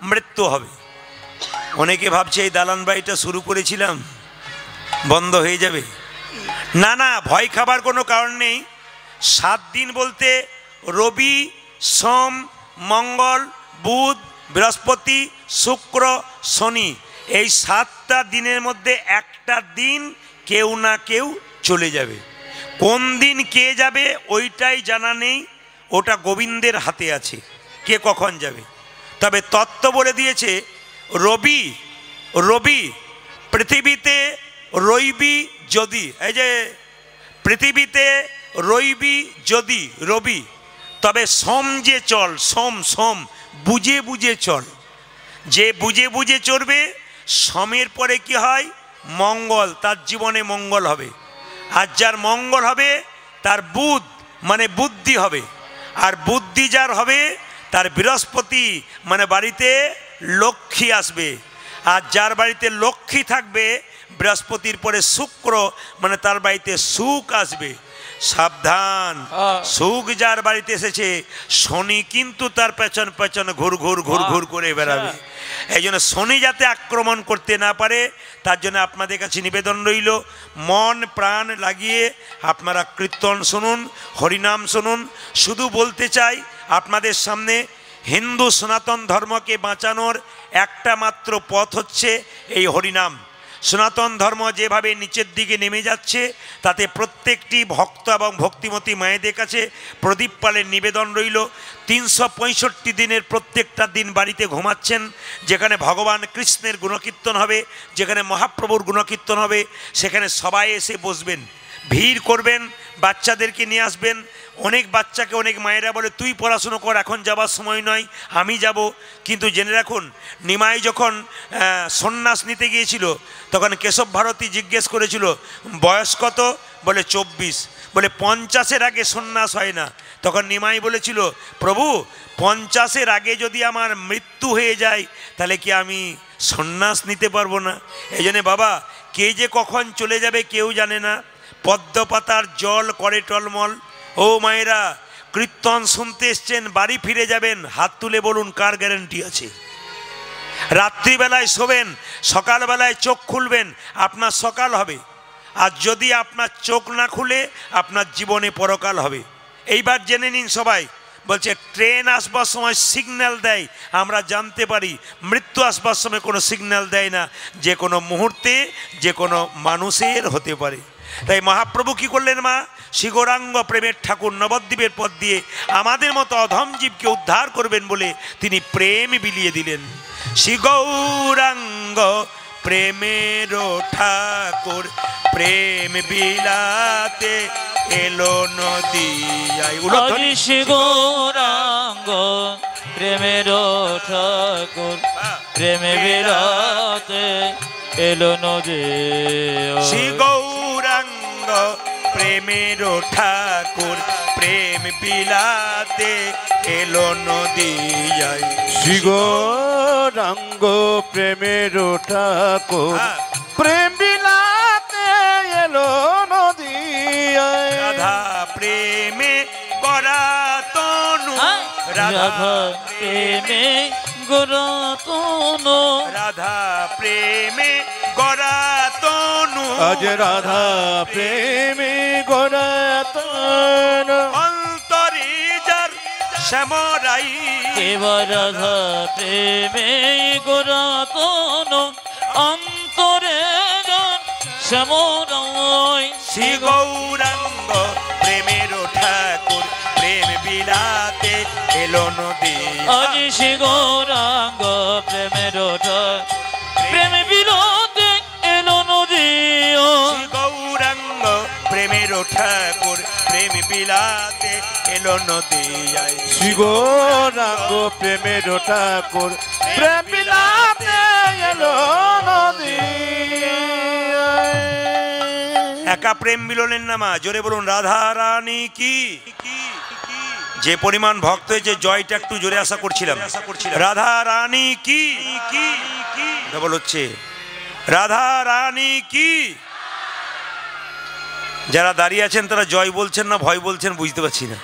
মৃত্যু হবে। অনেকে ভাবছে এই দালান বাড়িটা শুরু করেছিলাম বন্ধ হয়ে যাবে। না না, ভয় খাবার কোনো কারণ নেই। 7 দিন বলতে রবি, সোম, মঙ্গল, বুধ, বৃহস্পতি, শুক্র, শনি, এই 7টা দিনের মধ্যে একটা দিন কেউ না কেউ চলে যাবে। কোন দিন কে যাবে ওইটাই জানা নেই, ওটা গোবিন্দের হাতে আছে কে কখন যাবে। তবে তত্ত্ব বলে দিয়েছে, রবি পৃথিবীতে রইবি যদি, এই যে পৃথিবীতে রইবি যদি রবি, তবে সোম যে চল, সোম বুঝে বুঝে চল। যে বুঝে বুঝে চলবে, সোমের পরে কি হয়? মঙ্গল, তার জীবনে মঙ্গল হবে। আর যার মঙ্গল হবে তার বুধ মানে বুদ্ধি হবে, আর বুদ্ধি যার হবে তার বৃহস্পতি মানে বাড়িতে লক্ষ্মী আসবে। আর যার বাড়িতে লক্ষ্মী থাকবে বৃহস্পতির পরে শুক্র মানে তার বাড়িতে সুখ আসবে। সাবধান, সুখ যার বাড়িতে এসেছে শনি কিন্তু তার পেছন পেছন ঘুর ঘুর করে বেড়াবে। এই জন্য শনি যাতে আক্রমণ করতে না পারে তার জন্য আপনাদের কাছে নিবেদন রইল, মন প্রাণ লাগিয়ে আপনারা কীর্তন শুনুন, হরিনাম শুনুন। শুধু বলতে চাই আপনাদের সামনে, হিন্দু সনাতন ধর্মকে বাঁচানোর একটা মাত্র পথ হচ্ছে এই হরিনাম। সনাতন ধর্ম যেভাবে নিচের দিকে নেমে যাচ্ছে, তাতে প্রত্যেকটি ভক্ত এবং ভক্তিমতী মায়েদের কাছে প্রদীপ পালের নিবেদন রইল। 365 দিনের প্রত্যেকটা দিন বাড়িতে ঘুমাচ্ছেন, যেখানে ভগবান কৃষ্ণের গুণকীর্তন হবে, যেখানে মহাপ্রভুর গুণকীর্তন হবে, সেখানে সবাই এসে বসবেন, ভিড় করবেন, বাচ্চাদেরকে নিয়ে আসবেন। অনেক বাচ্চাকে অনেক মায়েরা বলে তুই পড়াশুনো কর, এখন যাবার সময় নয়, আমি যাব। কিন্তু জেনে রাখুন, নিমাই যখন সন্ন্যাস নিতে গিয়েছিল তখন কেশব ভারতী জিজ্ঞেস করেছিল বয়স কত? বলে 24। বলে 50-এর আগে সন্ন্যাস হয় না। তখন নিমাই বলেছিল, প্রভু 50-এর আগে যদি আমার মৃত্যু হয়ে যায় তাহলে কি আমি সন্ন্যাস নিতে পারবো না? এই জন্যে বাবা, কে যে কখন চলে যাবে কেউ জানে না। পদ্ম পাতার জল করে টলমল। ও মায়েরা, কীর্তন শুনতে এসছেন, বাড়ি ফিরে যাবেন, হাত তুলে বলুন কার গ্যারান্টি আছে? রাত্রিবেলায় শোবেন, সকালবেলায় চোখ খুলবেন, আপনার সকাল হবে। আর যদি আপনার চোখ না খুলে আপনার জীবনে পরকাল হবে। এইবার জেনে নিন সবাই। বলছে ট্রেন আসবার সময় সিগন্যাল দেয়, আমরা জানতে পারি। মৃত্যু আসবার সময় কোনো সিগন্যাল দেয় না, যে কোনো মুহূর্তে যে কোনো মানুষের হতে পারে। তাই মহাপ্রভু কি করলেন? মা শ্রী গৌরাঙ্গ প্রেমের ঠাকুর নবদ্বীপের পথ দিয়ে আমাদের মতো অধম জীবকে উদ্ধার করবেন বলে তিনি প্রেম বিলিয়ে দিলেন। শ্রী গৌরাঙ্গ প্রেমের ঠাকুর প্রেম বিলাতে এলো নদিয়ায়। শ্রী গৌরাঙ্গ প্রেমের ঠাকুর প্রেম বিলাতে এলো নদিয়ায়। শ্রী গৌরাঙ্গ প্রেমের ঠাকুর প্রেম বিলাতে এলো নদিয়ায়। শ্রী গৌরাঙ্গ প্রেমের ঠাকুর রাধা প্রেমে গোরা তনু, রাধা প্রেমে গড়া তনু, আজ রাধা প্রেমে গোরা তনু, অন্তরে যার শ্যামরাই, এবার রাধা প্রেমে গোরা তনু, অন্তরে যার শ্যামরাই। শ্রী গৌরাঙ্গ প্রেমের ঠাকুর প্রেম বিলাতে এলো নদী, আজ শ্রী গৌরাঙ্গ প্রেমের প্রেম বিলাতে এলো নদী। শ্রী গৌরাঙ্গ প্রেমের ঠাকুর প্রেম বিলাতে এলো নদী, শ্রী গৌরাঙ্গ প্রেমের ঠাকুর প্রেম বিলাতে এলো নদী। একা প্রেম মিলনের নামা, জোরে বলুন রাধা রানী কি। যে পরিমাণ ভক্ত হয়েছে জয়টা একটু জোরে আশা করছিলাম। রাধা রানী কি, ডবল হচ্ছে রাধা রানী কি। যারা দাঁড়িয়ে আছেন তারা জয় বলছেন না ভয় বলছেন বুঝতে পারছি না,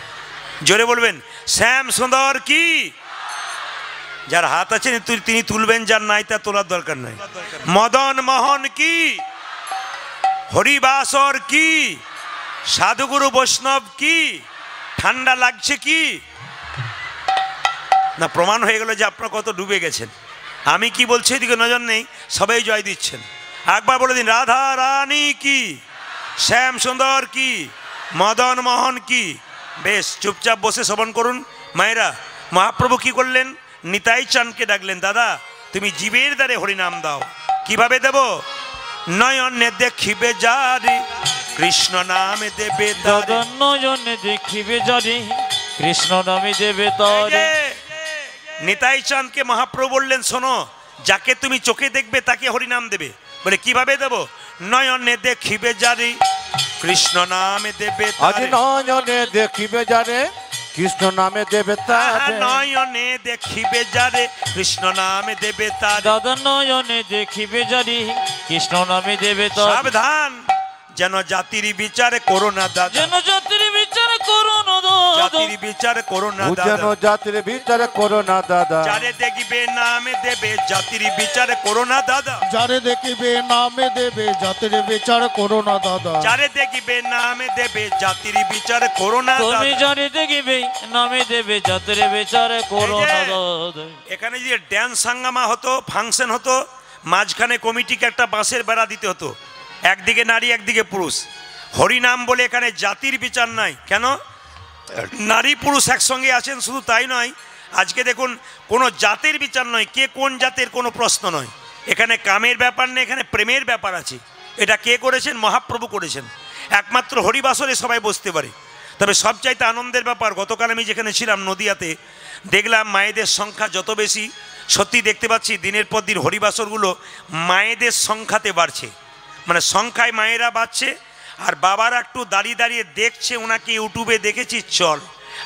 জোরে বলবেন শ্যাম সুন্দর কি। যার হাত আছে তিনি তুলবেন, যার নাই তার তোলার দরকার নাই। মদন মোহন কি, হরিবাসর কি, সাধুগুরু বৈষ্ণব কি। ঠান্ডা লাগছে কি না, প্রমাণ হয়ে গেল যে আপনারা কত ডুবে গেছেন। আমি কি বলছি এদিকে নজর নেই, সবাই জয় দিচ্ছেন। একবার বলে দিন রাধা রানী কি, শ্যাম সুন্দর কি, মদন মোহন কি। বেশ, চুপচাপ বসে শ্রবণ করুন। মায়েরা, মহাপ্রভু কি করলেন, নিতাই চাঁদকে ডাকলেন, দাদা তুমি জীবের দ্বারে হরিনাম দাও। কিভাবে দেব, নয়নে দেখিবে যারে কৃষ্ণ নামে দেবে তারে, নয়নে দেখিবে যারে কৃষ্ণ নামে দেবে তারে। নিতাই চাঁদকে মহাপ্রভু বললেন, শোনো যাকে তুমি চোখে দেখবে তাকে হরিনাম দেবে। বলে কিভাবে দেব, নয়নে দেখিবে যারে কৃষ্ণ নামে দেবে আজ তারে, নয়নে দেখিবে যারে কৃষ্ণ নামে দেবে তারে, নয়নে দেখিবে যারে কৃষ্ণ নামে দেবে তারে। দাদা নয়নে দেখিবে যারে কৃষ্ণ নামে দেবে তারে। সাবধান যেন জাতির বিচার করো না দাদা, যেন জাতির বিচার করো না দাদা, জাতির বিচার করো না যেন দাদা। জাতির বিচার করো না দাদা, যারে দেখবে নামে দেবে জাতির বিচার করো না দাদা, যারে দেখিবে নামে দেবে জাতির বিচার করো না দাদা, যারে দেখবে নামে দেবে জাতির বিচার করো না তুমি দাদা। যারে দেখিবে নামে দেবে জাতির বিচার করো না দাদা। এখানে যে ড্যান্স হাঙ্গামা হতো, ফাংশন হতো, মাঝখানে কমিটিকে একটা বাঁশের বেড়া দিতে হতো, একদিকে নারী একদিকে পুরুষ। হরিনাম বলে এখানে জাতির বিচার নাই। কেন, নারী পুরুষ একসঙ্গে আছেন, শুধু তাই নয়, আজকে দেখুন কোনো জাতের বিচার নয়, কে কোন জাতের কোনো প্রশ্ন নয়। এখানে কামের ব্যাপার নেই, এখানে প্রেমের ব্যাপার আছে। এটা কে করেছেন, মহাপ্রভু করেছেন। একমাত্র হরিবাসরে সবাই বসতে পারে। তবে সবচাইতে আনন্দের ব্যাপার, গতকাল আমি যেখানে ছিলাম নদিয়াতে, দেখলাম মায়েদের সংখ্যা যত বেশি, সত্যি দেখতে পাচ্ছি দিনের পর দিন হরিবাসরগুলো মায়েদের সংখ্যাতে বাড়ছে। মানে সংখ্যায় মায়েরা বাড়ছে, আর বাবারা একটু দাঁড়িয়ে দাঁড়িয়ে দেখছে, ওনাকে ইউটিউবে দেখেছি চল,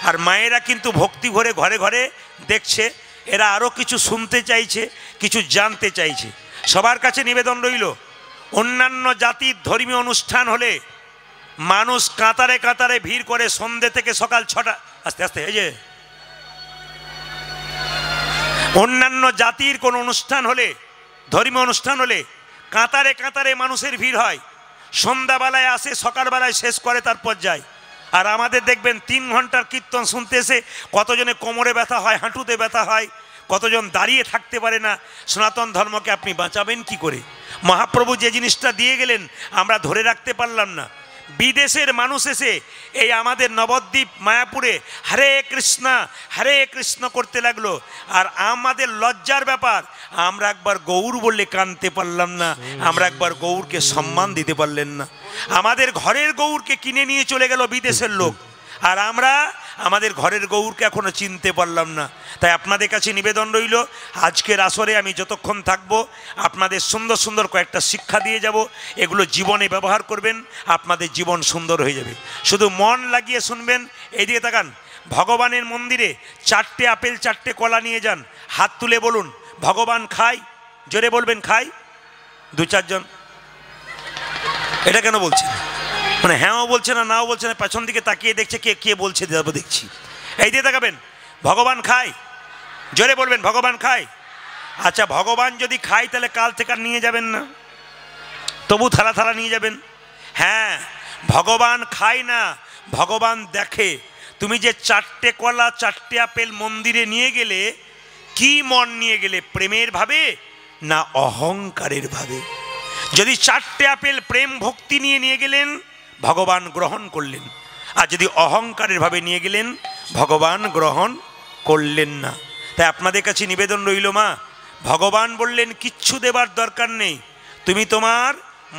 আর মায়েরা কিন্তু ভক্তি ভরে ঘরে ঘরে দেখছে। এরা আরও কিছু শুনতে চাইছে, কিছু জানতে চাইছে। সবার কাছে নিবেদন রইল, অন্যান্য জাতির ধর্মীয় অনুষ্ঠান হলে মানুষ কাতারে কাতারে ভিড় করে সন্ধ্যে থেকে সকাল 6টা, আস্তে আস্তে, এই যে অন্যান্য জাতির কোনো অনুষ্ঠান হলে, ধর্মীয় অনুষ্ঠান হলে কাতারে কাতারে মানুষের ভিড় হয়। সন্ধ্যাবেলায় আসে, সকালবেলায় শেষ করে তারপর যায়। আর আমাদের দেখবেন 3 ঘন্টার কীর্তন শুনতে এসে কতজনে কোমরে ব্যথা হয়, হাঁটুতে ব্যথা হয়, কতজন দাঁড়িয়ে থাকতে পারে না। সনাতন ধর্মকে আপনি বাঁচাবেন কি করে? মহাপ্রভু যে জিনিসটা দিয়ে গেলেন আমরা ধরে রাখতে পারলাম না। বিদেশের মানুষ এসে এই আমাদের নবদ্বীপ মায়াপুরে হরে কৃষ্ণ করতে লাগলো, আর আমাদের লজ্জার ব্যাপার, আমরা একবার গৌর বললে কানতে পারলাম না, আমরা একবার গৌরকে সম্মান দিতে পারলেন না। আমাদের ঘরের গৌরকে কিনে নিয়ে চলে গেল বিদেশের লোক, আর আমরা আমাদের ঘরের গৌরকে এখনো চিনতে পারলাম না। তাই আপনাদের কাছে নিবেদন রইল, আজকের আসরে আমি যতক্ষণ থাকব আপনাদের সুন্দর সুন্দর কয়েকটা শিক্ষা দিয়ে যাব, এগুলো জীবনে ব্যবহার করবেন, আপনাদের জীবন সুন্দর হয়ে যাবে। শুধু মন লাগিয়ে শুনবেন। এইদিকে তাকান, ভগবানের মন্দিরে 4টে আপেল 4টে কলা নিয়ে যান, হাত তুলে বলুন ভগবান খাই, জোরে বলবেন খাই। 2-4 জন এটা কেন বলছেন, মানে হ্যাঁও বলছে না নাও বলছে না, পেছন দিকে তাকিয়ে দেখছে কে কে বলছে, দেখছি। এই দিয়ে তাকাবেন, ভগবান খায়? জোরে বলবেন, ভগবান খায়? আচ্ছা, ভগবান যদি খায় তাহলে কাল থেকে আর নিয়ে যাবেন না, তবু থালা থালা নিয়ে যাবেন। হ্যাঁ, ভগবান খায় না, ভগবান দেখে। তুমি যে 4টে কলা 4টে আপেল মন্দিরে নিয়ে গেলে, কি মন নিয়ে গেলে? প্রেমের ভাবে না অহংকারের ভাবে? যদি 4টে আপেল প্রেম ভক্তি নিয়ে গেলেন, ভগবান গ্রহণ করলেন। আর যদি অহংকারের ভাবে নিয়ে গেলেন, ভগবান গ্রহণ করলেন না। তাই আপনাদের কাছে নিবেদন রইল, মা, ভগবান বললেন কিচ্ছু দেবার দরকার নেই, তুমি তোমার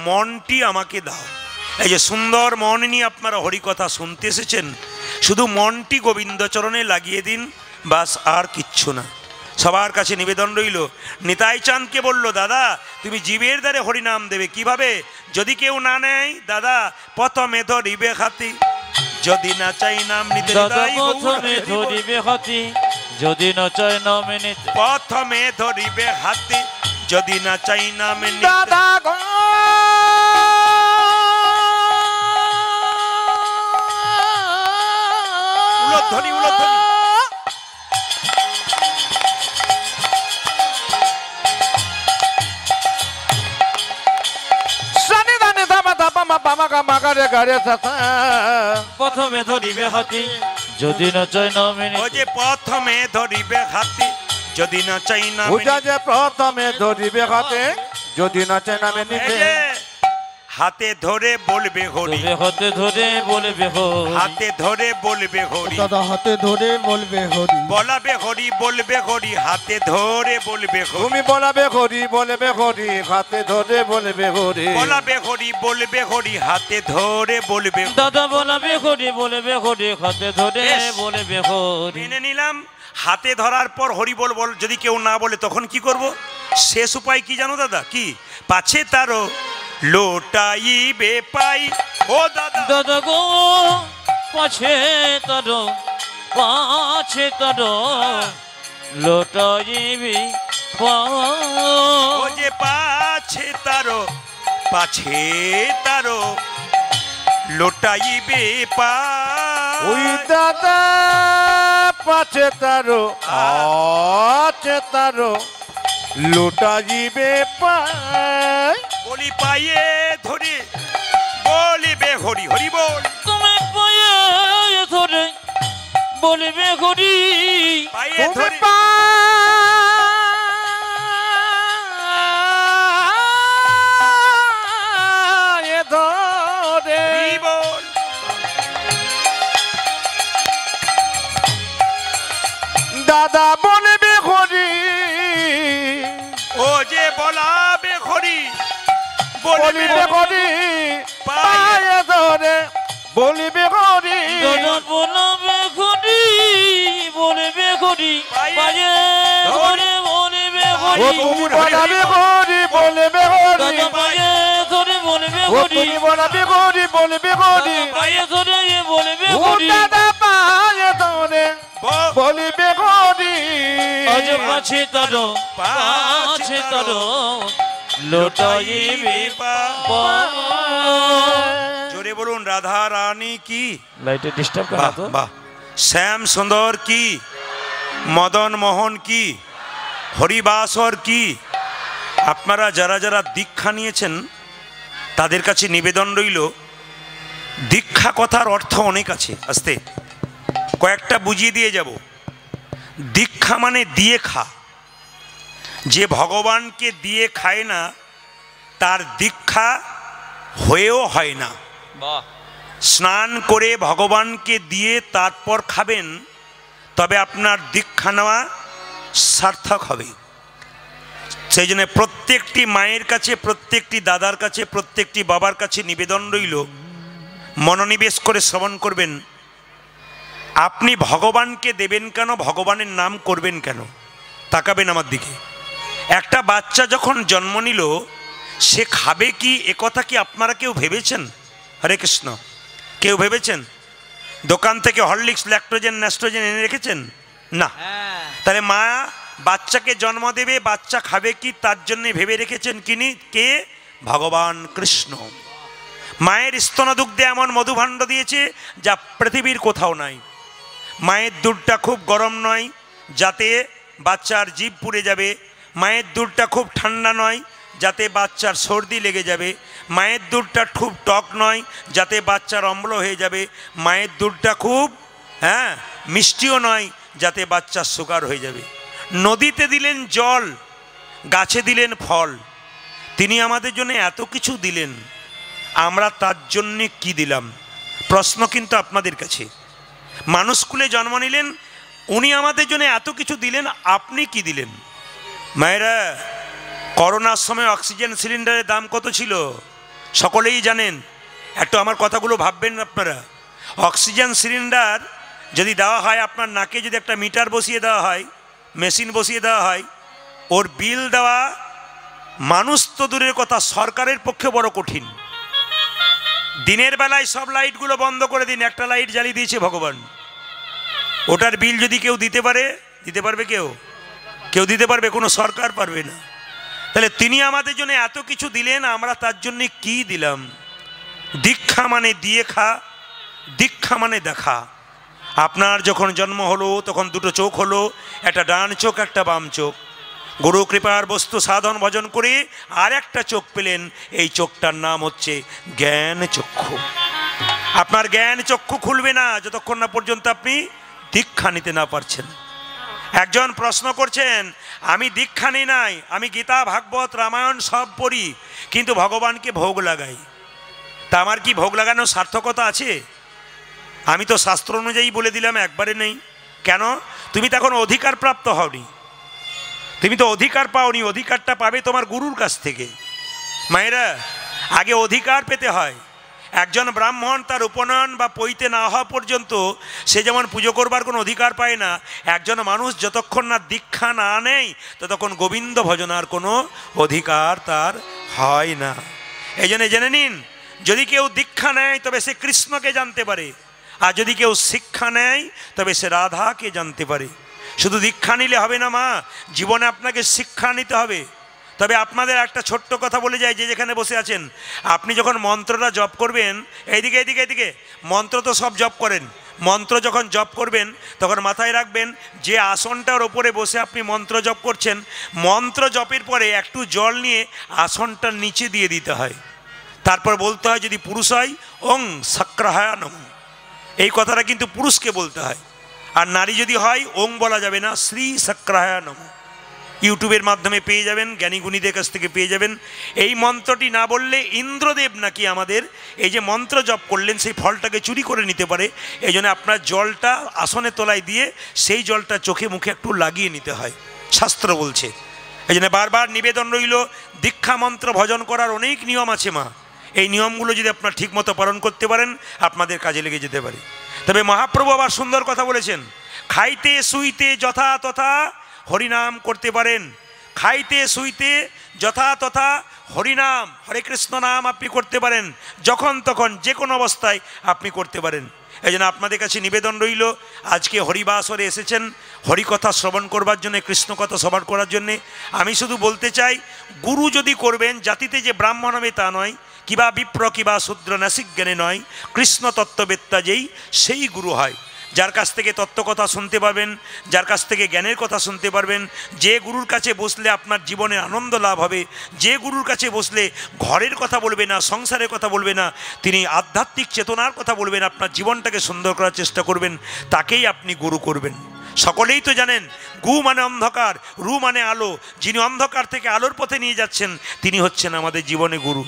মনটি আমাকে দাও। এই যে সুন্দর মন নিয়ে আপনারা হরিকথা শুনতে এসেছেন, শুধু মনটি গোবিন্দচরণে লাগিয়ে দিন, বাস, আর কিচ্ছু না। সবার কাছে নিবেদন রইল। নিতাই চাঁদকে বলল, দাদা তুমি জীবের দ্বারে হরিনাম দেবে কিভাবে? যদি কেউ না নেয়, দাদা প্রথমে ধরিবে হাতি, যদি না চাই নাম নিতে। প্রথমে ধরিবে হাতি, যদি না চাই নাম নিতে। প্রথমে ধরিবে হাতি, যদি না চাই নাম নিতে। দাদা গো উলধ্বনি, উলধ্বনি। প্রথমে ধরিবে হাতি, যদি না চাই নাম ও নিতে। যে প্রথমে ধরিবে হাতি, যদি না চাই নাম পূজা যে প্রথমে ধরিবে হাতে, যদি না চাই নামে নিতে। হাতে ধরে বলবে হরি, হাতে ধরে বলবে হরি, হাতে ধরে বলবে হরি, দাদা হাতে ধরে বলবে হরি, বলাবে হরি, বলবে হরি, হাতে ধরে বলবে হরি। তুমি বলাবে হরি, বলবে হরি, হাতে ধরে বলবে হরি। বলাবে হরি, বলবে হরি, হাতে ধরে বলবে হরি। দাদা বলবে হরি, বলবে হরি, হাতে ধরে বলবে হরি। মেনে নিলাম। হাতে ধরার পর হরি বল বল, যদি কেউ না বলে তখন কি করব? শেষ উপায় কি জানো দাদা? কি? পাছে তারও লোটাইবে পাই। ও দাদা, দাদা গো পাছে তারো, পাছে তারো লোটাইবি ও যে পাছে তারও, পাছে তারও লোটাইবে পাই। ওই দাদা পাছে তারো, আছে তারো লুটাইবে পাই। বলি পায়ে ধরে বলিবে হরি, হরি বল। তুমি পায়ে ধরে বলবে হরি, পায়ে তুমি ধরে পায়ে ধরে হরি বল। দাদা বলবে হরি, ও যে বলাবে হরি, বলিবে হরি, পায়ে ধরে বলিবে হরি। দাদা বলবে হরি, বলবে হরি, পায়ে ধরে বলবে ও হরি। তুমি বলাবে হরি, বলবে হরি, দাদা পায়ে ধরে বলবে ও হরি, তুমি বলাবে হরি, বলবে হরি। দাদা পায়ে ধরে বলবে ও হরি। দাদা পায়ে ধরে বলিবে হরি। আজ পাছে তারো, পাছে তারো লোটাইবে পাই। জোরে বলুন, রাধা রানী কি? লাইটে ডিস্টার্ব করা বাহ তো। বাহ। শ্যাম সুন্দর কি? মদন মোহন কি? হরিবাসর কি? আপনারা যারা যারা দীক্ষা নিয়েছেন তাদের কাছে নিবেদন রইল, দীক্ষা কথার অর্থ অনেক আছে, আস্তে কয়েকটা বুঝিয়ে দিয়ে যাব। দীক্ষা মানে দিয়ে খা। যে ভগবানকে দিয়ে খায় না তার দীক্ষা হয়েও হয় না। স্নান করে ভগবানকে দিয়ে তারপর খাবেন, তবে আপনার দীক্ষা নেওয়া সার্থক হবে। সেই জন্য প্রত্যেকটি মায়ের কাছে, প্রত্যেকটি দাদার কাছে, প্রত্যেকটি বাবার কাছে নিবেদন রইল, মনোনিবেশ করে শ্রবণ করবেন। আপনি ভগবানকে দেবেন কেন, ভগবানের নাম করবেন কেন? তাকাবেন আমার দিকে। একটা বাচ্চা যখন জন্ম নিল সে খাবে কি, একথা কি আপনারা কেউ ভেবেছেন? হরে কৃষ্ণ। কেউ ভেবেছেন? দোকান থেকে হরলিক্স, ল্যাকটোজেন, ন্যাস্ট্রোজেন এনে রেখেছেন? না। তাহলে মা বাচ্চাকে জন্ম দেবে, বাচ্চা খাবে কি তার জন্য ভেবে রেখেছেন কিনি কে? ভগবান কৃষ্ণ। মায়ের স্তনদুগ্ধে এমন মধুভাণ্ড দিয়েছে যা পৃথিবীর কোথাও নাই। মায়ের দুধটা খুব গরম নয় যাতে বাচ্চার জিভ পুড়ে যাবে, মায়ের দুধটা খুব ঠান্ডা নয় যাতে বাচ্চার সর্দি লেগে যাবে, মায়ের দুধটা খুব টক নয় যাতে বাচ্চার অম্ল হয়ে যাবে, মায়ের দুধটা খুব মিষ্টিও নয় যাতে বাচ্চার সুগার হয়ে যাবে। নদীতে দিলেন জল, গাছে দিলেন ফল, তিনি আমাদের জন্য এত কিছু দিলেন, আমরা তার জন্যে কি দিলাম? প্রশ্ন কিন্তু আপনাদের কাছে। মানুষ কুলে জন্ম নিলেন, উনি আমাদের জন্য এত কিছু দিলেন, আপনি কি দিলেন? মায়েরা, করোনার সময় অক্সিজেন সিলিন্ডারের দাম কত ছিল সকলেই জানেন। একটু আমার কথাগুলো ভাববেন আপনারা। অক্সিজেন সিলিন্ডার যদি দেওয়া হয়, আপনার নাকে যদি একটা মিটার বসিয়ে দেওয়া হয়, মেশিন বসিয়ে দেওয়া হয়, ওর বিল দেওয়া মানুষ তো দূরের কথা, সরকারের পক্ষে বড় কঠিন। দিনের বেলায় সব লাইটগুলো বন্ধ করে দিন, একটা লাইট জ্বালিয়ে দিয়েছে ভগবান, ওটার বিল যদি কেউ দিতে পারে, দিতে পারবে? কেউ দিতে পারবে? কোনো সরকার পারবে না। তাহলে তিনি আমাদের জন্য এত কিছু দিলেন, আমরা তার জন্য কি দিলাম? দীক্ষা মানে দিয়ে খা, দীক্ষা মানে দেখা। আপনার যখন জন্ম হলো তখন দুটো চোখ হলো, একটা ডান চোখ একটা বাম চোখ। গুরু কৃপার বস্তু সাধন ভজন করে আর একটা চোখ পেলেন, এই চোখটার নাম হচ্ছে জ্ঞান চক্ষু। আপনার জ্ঞান চক্ষু খুলবে না যতক্ষণ না পর্যন্ত আপনি দীক্ষা নিতে না পারছেন। একজন প্রশ্ন করছেন, আমি দীক্ষা নিই নাই, আমি গীতা ভাগবত রামায়ণ সব পড়ি, কিন্তু ভগবানকে ভোগ লাগাই, তা আমার কি ভোগ লাগানোর সার্থকতা আছে? আমি তো শাস্ত্র অনুযায়ী বলে দিলাম একবারে নেই। কেন? তুমি তো এখন অধিকার প্রাপ্ত হওনি, তুমি তো অধিকার পাওনি, অধিকারটা পাবে তোমার গুরুর কাছ থেকে। মায়েরা, আগে অধিকার পেতে হয়। একজন ব্রাহ্মণ তার উপনয়ন বা পৈতে না হওয়া পর্যন্ত সে যেমন পুজো করবার কোনো অধিকার পায় না, একজন মানুষ যতক্ষণ না দীক্ষা না নেয় ততক্ষণ গোবিন্দ ভজনার কোনো অধিকার তার হয় না। এই জন্য জেনে নিন, যদি কেউ দীক্ষা নেয় তবে সে কৃষ্ণকে জানতে পারে, আর যদি কেউ শিক্ষা নেয় তবে সে রাধাকে জানতে পারে। শুধু দীক্ষা নিলে হবে না মা, জীবনে আপনাকে শিক্ষা নিতে হবে। তবে আপনাদের একটা ছোট্ট কথা বলে যায়, যে যেখানে বসে আছেন, আপনি যখন মন্ত্রটা জপ করবেন, এইদিকে এইদিকে এইদিকে, মন্ত্র তো সব জপ করেন, মন্ত্র যখন জপ করবেন তখন মাথায় রাখবেন যে আসনটার ওপরে বসে আপনি মন্ত্র জপ করছেন, মন্ত্র জপের পরে একটু জল নিয়ে আসনটার নিচে দিয়ে দিতে হয়। তারপর বলতে হয়, যদি পুরুষ হয়, ওং সক্রাহায় নমঃ, এই কথাটা কিন্তু পুরুষকে বলতে হয়। আর নারী যদি হয়, ওং বলা যাবে না, শ্রী সক্রাহায় নমঃ। ইউটিউবের মাধ্যমে পেয়ে যাবেন, জ্ঞানীগুণীদের কাছ থেকে পেয়ে যাবেন। এই মন্ত্রটি না বললে ইন্দ্রদেব নাকি আমাদের এই যে মন্ত্র জপ করলেন সেই ফলটাকে চুরি করে নিতে পারে। এই জন্য আপনার জলটা আসনে তলায় দিয়ে সেই জলটা চোখে মুখে একটু লাগিয়ে নিতে হয়, শাস্ত্র বলছে। এই জন্য বারবার নিবেদন রইল, দীক্ষা মন্ত্র ভজন করার অনেক নিয়ম আছে মা, এই নিয়মগুলো যদি আপনার ঠিকমতো পালন করতে পারেন আপনাদের কাজে লেগে যেতে পারে। তবে মহাপ্রভু আবার সুন্দর কথা বলেছেন, খাইতে শুইতে যথা তথা হরিনাম করতে পারেন, খাইতে শুইতে যথা তথা হরিনাম, হরে কৃষ্ণ নাম আপনি করতে পারেন, যখন তখন যে কোনো অবস্থায় আপনি করতে পারেন। এই জন্য আপনাদের কাছে নিবেদন রইল, আজকে হরিবাসরে এসেছেন হরিকথা শ্রবণ করবার জন্যে, কৃষ্ণ কথা শ্রবণ করার জন্যে। আমি শুধু বলতে চাই, গুরু যদি করবেন, জাতিতে যে ব্রাহ্মণ হবে তা নয়, কিবা বিপ্র কিবা শূদ্র নাসিক জ্ঞানে নয়, কৃষ্ণ তত্ত্ববেত্তা যেই সেই গুরু হয়। যার কাছ থেকে তত্ত্বকথা শুনতে পারবেন, যার কাছ থেকে জ্ঞানের কথা শুনতে পারবেন, যে গুরুর কাছে বসলে আপনার জীবনে আনন্দ লাভ হবে, যে গুরুর কাছে বসলে ঘরের কথা বলবে না, সংসারের কথা বলবে না, তিনি আধ্যাত্মিক চেতনার কথা বলবেন, আপনার জীবনটাকে সুন্দর করার চেষ্টা করবেন, তাকেই আপনি গুরু করবেন। সকলেই তো জানেন, গু মানে অন্ধকার, রু মানে আলো। যিনি অন্ধকার থেকে আলোর পথে নিয়ে যাচ্ছেন তিনি হচ্ছেন আমাদের জীবনে গুরু।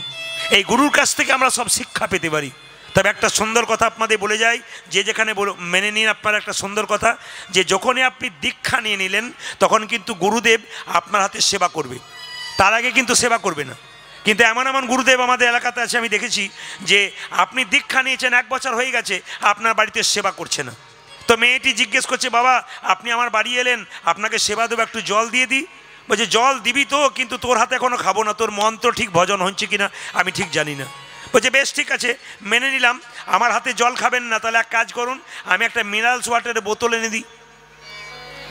এই গুরুর কাছ থেকে আমরা সব শিক্ষা পেতে পারি। তবে একটা সুন্দর কথা আপনাদের বলে যাই, যে যেখানে মেনে নিন আপনার একটা সুন্দর কথা, যে যখনই আপনি দীক্ষা নিয়ে নিলেন তখন কিন্তু গুরুদেব আপনার হাতে সেবা করবে, তার আগে কিন্তু সেবা করবে না। কিন্তু এমন এমন গুরুদেব আমাদের এলাকাতে আছে, আমি দেখেছি যে আপনি দীক্ষা নিয়েছেন 1 বছর হয়ে গেছে, আপনার বাড়িতে সেবা করছে না। তো মেয়েটি জিজ্ঞেস করছে, বাবা আপনি আমার বাড়ি এলেন, আপনাকে সেবা দেবো, একটু জল দিয়ে দিই। বলছে, জল দিবি তো, কিন্তু তোর হাতে এখনও খাবো না, তোর মন্ত্র ঠিক ভজন হচ্ছে কিনা আমি ঠিক জানি না। বলছে, বেশ ঠিক আছে, মেনে নিলাম, আমার হাতে জল খাবেন না, তাহলে এক কাজ করুন, আমি একটা মিনারেলস ওয়াটারের বোতল এনে দিই,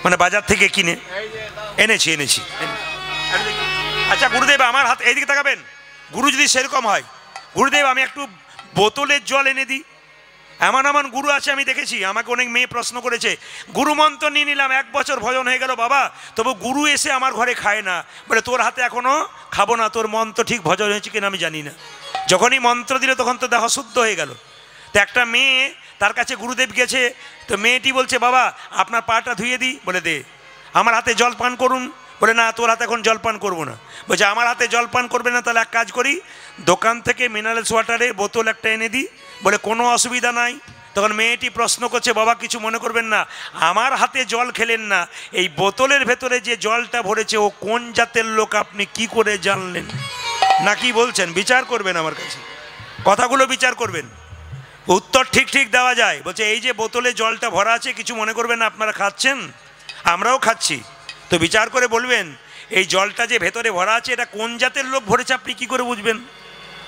মানে বাজার থেকে কিনে এনেছি। আচ্ছা গুরুদেব, আমার হাত এইদিকে তাকাবেন, গুরু যদি সেরকম হয়, গুরুদেব আমি একটু বোতলের জল এনে দিই। এমন এমন গুরু আছে আমি দেখেছি, আমাকে অনেক মেয়ে প্রশ্ন করেছে, গুরু মন্ত্র নিয়ে নিলাম, 1 বছর ভজন হয়ে গেল বাবা, তবু গুরু এসে আমার ঘরে খায় না। বলে তোর হাতে এখনো খাবো না, তোর মন্ত্র ঠিক ভজন হয়েছে কিনা আমি জানি না। যখনই মন্ত্র দিল তখন তো দেহ শুদ্ধ হয়ে গেল। তো একটা মেয়ে তার কাছে গুরুদেব গেছে, তো মেয়েটি বলছে বাবা আপনার পাটা ধুয়ে দিই। বলে দে। আমার হাতে জল পান করুন। বলে না তোর হাতে এখন জল পান করবো না। বলছে আমার হাতে জল পান করবে না, তাহলে এক কাজ করি, দোকান থেকে মিনারেলস ওয়াটারের বোতল একটা এনে দিই। বলে কোনো অসুবিধা নাই। তখন মেয়েটি প্রশ্ন করছে বাবা কিছু মনে করবেন না, আমার হাতে জল খেলেন না, এই বোতলের ভেতরে যে জলটা ভরেছে ও কোন জাতের লোক আপনি কি করে জানলেন? না কি বলছেন? বিচার করবেন, আমার কাছে কথাগুলো বিচার করবেন, উত্তর ঠিক ঠিক দেওয়া যায়। বলছে এই যে বোতলে জলটা ভরা আছে, কিছু মনে করবেন না, আপনারা খাচ্ছেন, আমরাও খাচ্ছি, তো বিচার করে বলবেন এই জলটা যে ভেতরে ভরা আছে এটা কোন জাতের লোক ভরেছে আপনি কি করে বুঝবেন?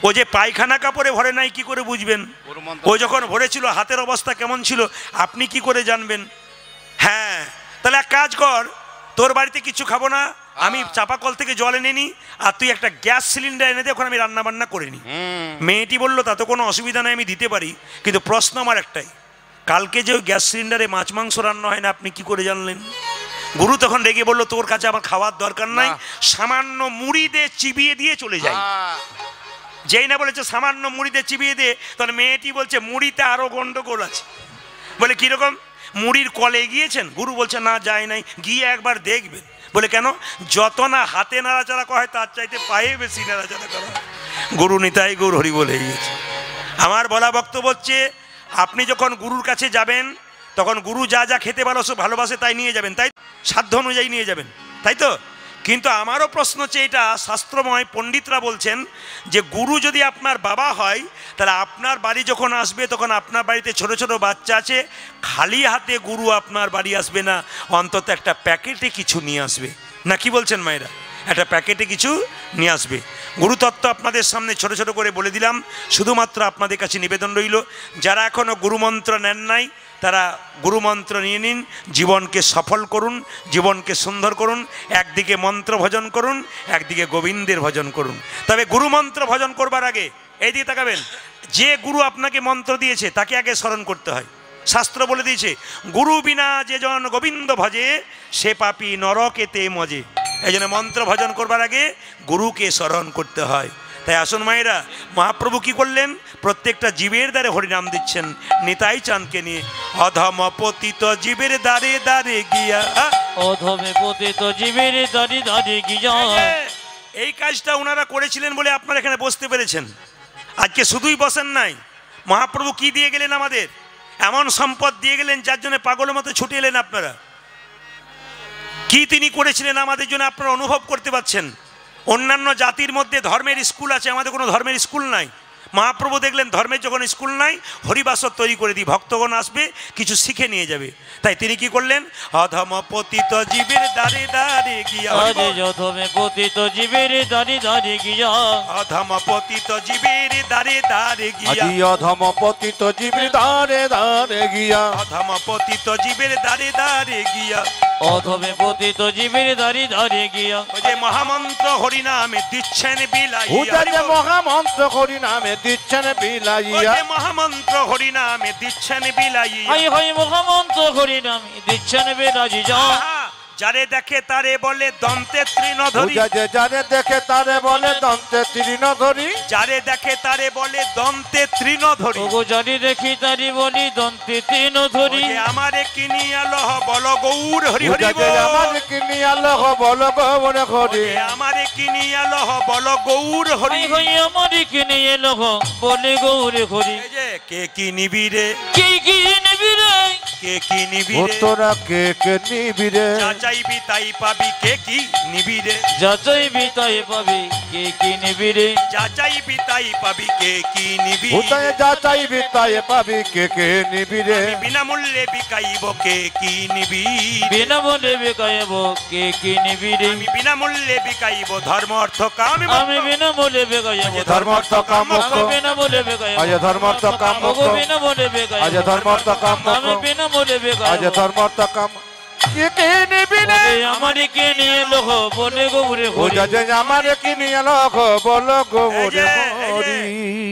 ও যে পায়খানা কাপড়ে ভরে নাই কি করে বুঝবেন? ও যখন ভরেছিল হাতের অবস্থা কেমন ছিল আপনি কি করে জানবেন? হ্যাঁ, তাহলে এক কাজ কর, তোর বাড়িতে কিছু খাবো না, আমি চাপাকল থেকে জল এনে নি, আর তুই একটা গ্যাস সিলিন্ডার এনে দে, এখন আমি রান্না বান্না করে নি। মেয়েটি বলল তাতে কোনো অসুবিধা নাই, আমি দিতে পারি, কিন্তু প্রশ্ন আমার একটাই, কালকে যে ওই গ্যাস সিলিন্ডারে মাছ মাংস রান্না হয় না আপনি কি করে জানলেন? গুরু তখন রেগে বলল তোর কাছে আমার খাওয়ার দরকার নাই, সামান্য মুড়ি দিয়ে চিবিয়ে দিয়ে চলে যাই। যেই না বলেছে সামান্য মুড়িতে চিবিয়ে দে, তখন মেয়েটি বলছে মুড়িতে আরো গন্ডগোল আছে। বলে কিরকম? মুড়ির কলে গিয়েছেন? গুরু বলছে না যায় নাই, গিয়ে একবার দেখবেন। বলে কেন? যত না হাতে নাড়াচাড়া করা হয় তার চাইতে পায়ে বেশি নাড়াচাড়া করা হয়। গুরু নিতাই গৌর হরি বলে গিয়েছে। আমার বলা বক্তব্য হচ্ছে আপনি যখন গুরুর কাছে যাবেন তখন গুরু যা যা খেতে ভালোবাসে তাই নিয়ে যাবেন, তাই সাধ্য অনুযায়ী নিয়ে যাবেন, তাই তো? কিন্তু আমারও প্রশ্ন হচ্ছে, এটা শাস্ত্রময় পণ্ডিতরা বলছেন যে গুরু যদি আপনার বাবা হয় তাহলে আপনার বাড়ি যখন আসবে তখন আপনার বাড়িতে ছোট ছোট বাচ্চা আছে, খালি হাতে গুরু আপনার বাড়ি আসবে না, অন্তত একটা প্যাকেটে কিছু নিয়ে আসবে। না কি বলছেন মায়েরা? একটা প্যাকেটে কিছু নিয়ে আসবে। গুরুতত্ত্ব আপনাদের সামনে ছোট ছোট করে বলে দিলাম, শুধুমাত্র আপনাদের কাছে নিবেদন রইল যারা এখনও গুরুমন্ত্র নেন নাই তারা গুরুমন্ত্র নিয়ে নিন, জীবনকে সফল করুন, জীবনকে সুন্দর করুন। একদিকে মন্ত্র ভজন করুন, একদিকে গোবিন্দের ভজন করুন। তবে গুরুমন্ত্র ভজন করবার আগে এই দিকে তাকাবেন, যে গুরু আপনাকে মন্ত্র দিয়েছে তাকে আগে স্মরণ করতে হয়। শাস্ত্র বলে দিয়েছে গুরু বিনা যে জন গোবিন্দ ভজে সে পাপী নরকেতে মজে। এই জন্য মন্ত্র ভজন করবার আগে গুরুকে স্মরণ করতে হয়। তাই আসুন মায়েরা, মহাপ্রভু কি করলেন? প্রত্যেকটা জীবের দ্বারে হরিনাম দিচ্ছেন নিতাই চাঁদকে নিয়ে। অধম পতিত জীবের দ্বারে দ্বারে গিয়া, অধমে পতিত জীবের দ্বারে দ্বারে গিয়া। এই কাজটা ওনারা করেছিলেন বলে আপনারা এখানে বসতে পেরেছেন। আজকে শুধুই বসেন নাই, মহাপ্রভু কি দিয়ে গেলেন আমাদের? এমন সম্পদ দিয়ে গেলেন যার জন্য পাগলের মতো ছুটে এলেন আপনারা। কি তিনি করেছিলেন আমাদের জন্য আপনারা অনুভব করতে পারছেন। অন্যান্য জাতির মধ্যে ধর্মের স্কুল আছে, আমাদের কোনো ধর্মের স্কুল নাই। মহাপ্রভু দেখলেন ধর্মের যখন স্কুল নাই, হরিবাসর তৈরি করে দিই, ভক্তগণ আসবে কিছু শিখে নিয়ে যাবে। তাই তিনি কি করলেন? অধম পতিত জীবের দ্বারে দ্বারে গিয়া, অধমে পতিত জীবের দ্বারে দ্বারে গিয়া, অধম পতিত জীবের দ্বারে দ্বারে গিয়া, অধম পতিত জীবের দ্বারে দ্বারে গিয়া, অধম পতিত জীবের দ্বারে দ্বারে গিয়া, অধমে পতিত জীবের দ্বারে দ্বারে গিয়া। ওই যে মহামন্ত্র হরিনামে দিচ্ছেন বিলাইয়া, মহামন্ত্র হরিনামে দিচ্ছেন বিলাইয়া, মহামন্ত্র হরিনামে দিচ্ছেন বিলাইয়া, হাই হাই মহামন্ত্র হরিনামে দিচ্ছেন বিলাইয়া। যারে দেখে তারে বলে দন্তে তৃণধরি, যারে দেখে তারে বলে দন্তে তৃণধরি, যারে দেখে তারে বলে দন্তে তৃণধরি, ওগো যারে দেখি তারে বলি দন্তে তৃণধরি। আমারে কিনিয়া লহ বল গৌর হরি হরি বল, আমারে কিনিয়া লহ বল গৌর হরি, আমারে কিনিয়া লহ বল গৌর হরি, হাই হাই আমারে কিনিয়ে লহ বলে গৌর হরি। এই যে কে কি নিবি রে, কে কি নিবি রে, কে কি নিবি রে, তোরা কে কে নিবি রে, চাইবি তাই পাবি, কে কি নিবি রে, যাচাইবি তাই পাবি, কে কি নিবি রে, চাইবি তাই পাবি, কে কি নিবি, যাচাইবি তাই পাবি, কে কে নিবি রে, বিনামূল্যে বিকাইব, কে কি নিবি, বিনামূল্যে বিকাইব, কে কি নিবি রে, আমি বিনামূল্যে বিকাইব ধর্ম অর্থ কাম, আমি বিনামূল্যে বিকাইব ধর্ম অর্থ কাম, বিনামূল্যে বিকাইব, আজ ধর্ম অর্থ কাম, বিনামূল্যে বিকাইব, আজ ধর্ম অর্থ কাম, আমি বিনামূল্যে বিকাইব, আজ ধর্ম অর্থ কাম, কে কে নিবি রে, আমারে কে নিয়ে লোক বলে গৌরে হরি, আমারে কিনিয়া লহ বল গৌর হরি।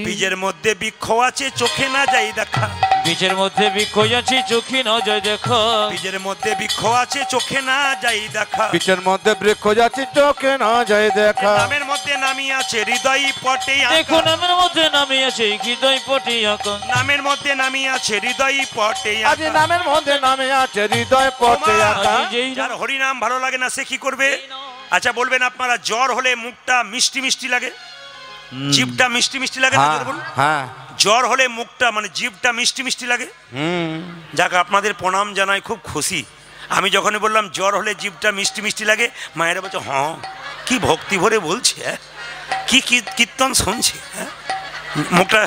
বীজের মধ্যে বৃক্ষ আছে চোখে না যাই দেখা, বীজের মধ্যে বৃক্ষ যাচ্ছি চোখে না যায় দেখা, বীজের মধ্যে বৃক্ষ আছে চোখে না যাই দেখা, বীজের মধ্যে বৃক্ষ যাচ্ছে চোখে না যায় দেখা, নামের মধ্যে নামি আছে হৃদয় পটে দেখো আঁকা, নামের মধ্যে নামে আছে হৃদয় পটে আঁকা, নামের মধ্যে নামি আছে হৃদয় পটে আজ আঁকা। নামের মধ্যে নামে আছে হৃদয় পটে ওমা, আঁকা। আজ যেই যার হরিনাম ভালো লাগে না সে কি করবে? আচ্ছা বলবেন আপনারা, জ্বর হলে মুখটা মিষ্টি মিষ্টি লাগে, জিভটা মিষ্টি মিষ্টি লাগে না? হ্যাঁ জোরে বলুন। হ্যাঁ জ্বর হলে মুখটা মানে জিভটা মিষ্টি মিষ্টি লাগে। হুম যাক আপনাদের প্রণাম জানাই, খুব খুশি। আমি যখনই বললাম জ্বর হলে জিভটা মিষ্টি মিষ্টি লাগে, মায়েরা বলছে হ্যাঁ কি ভক্তি ভরে বলছে, হ্যাঁ কি কীর্তন শুনছে, হ্যাঁ মুখটা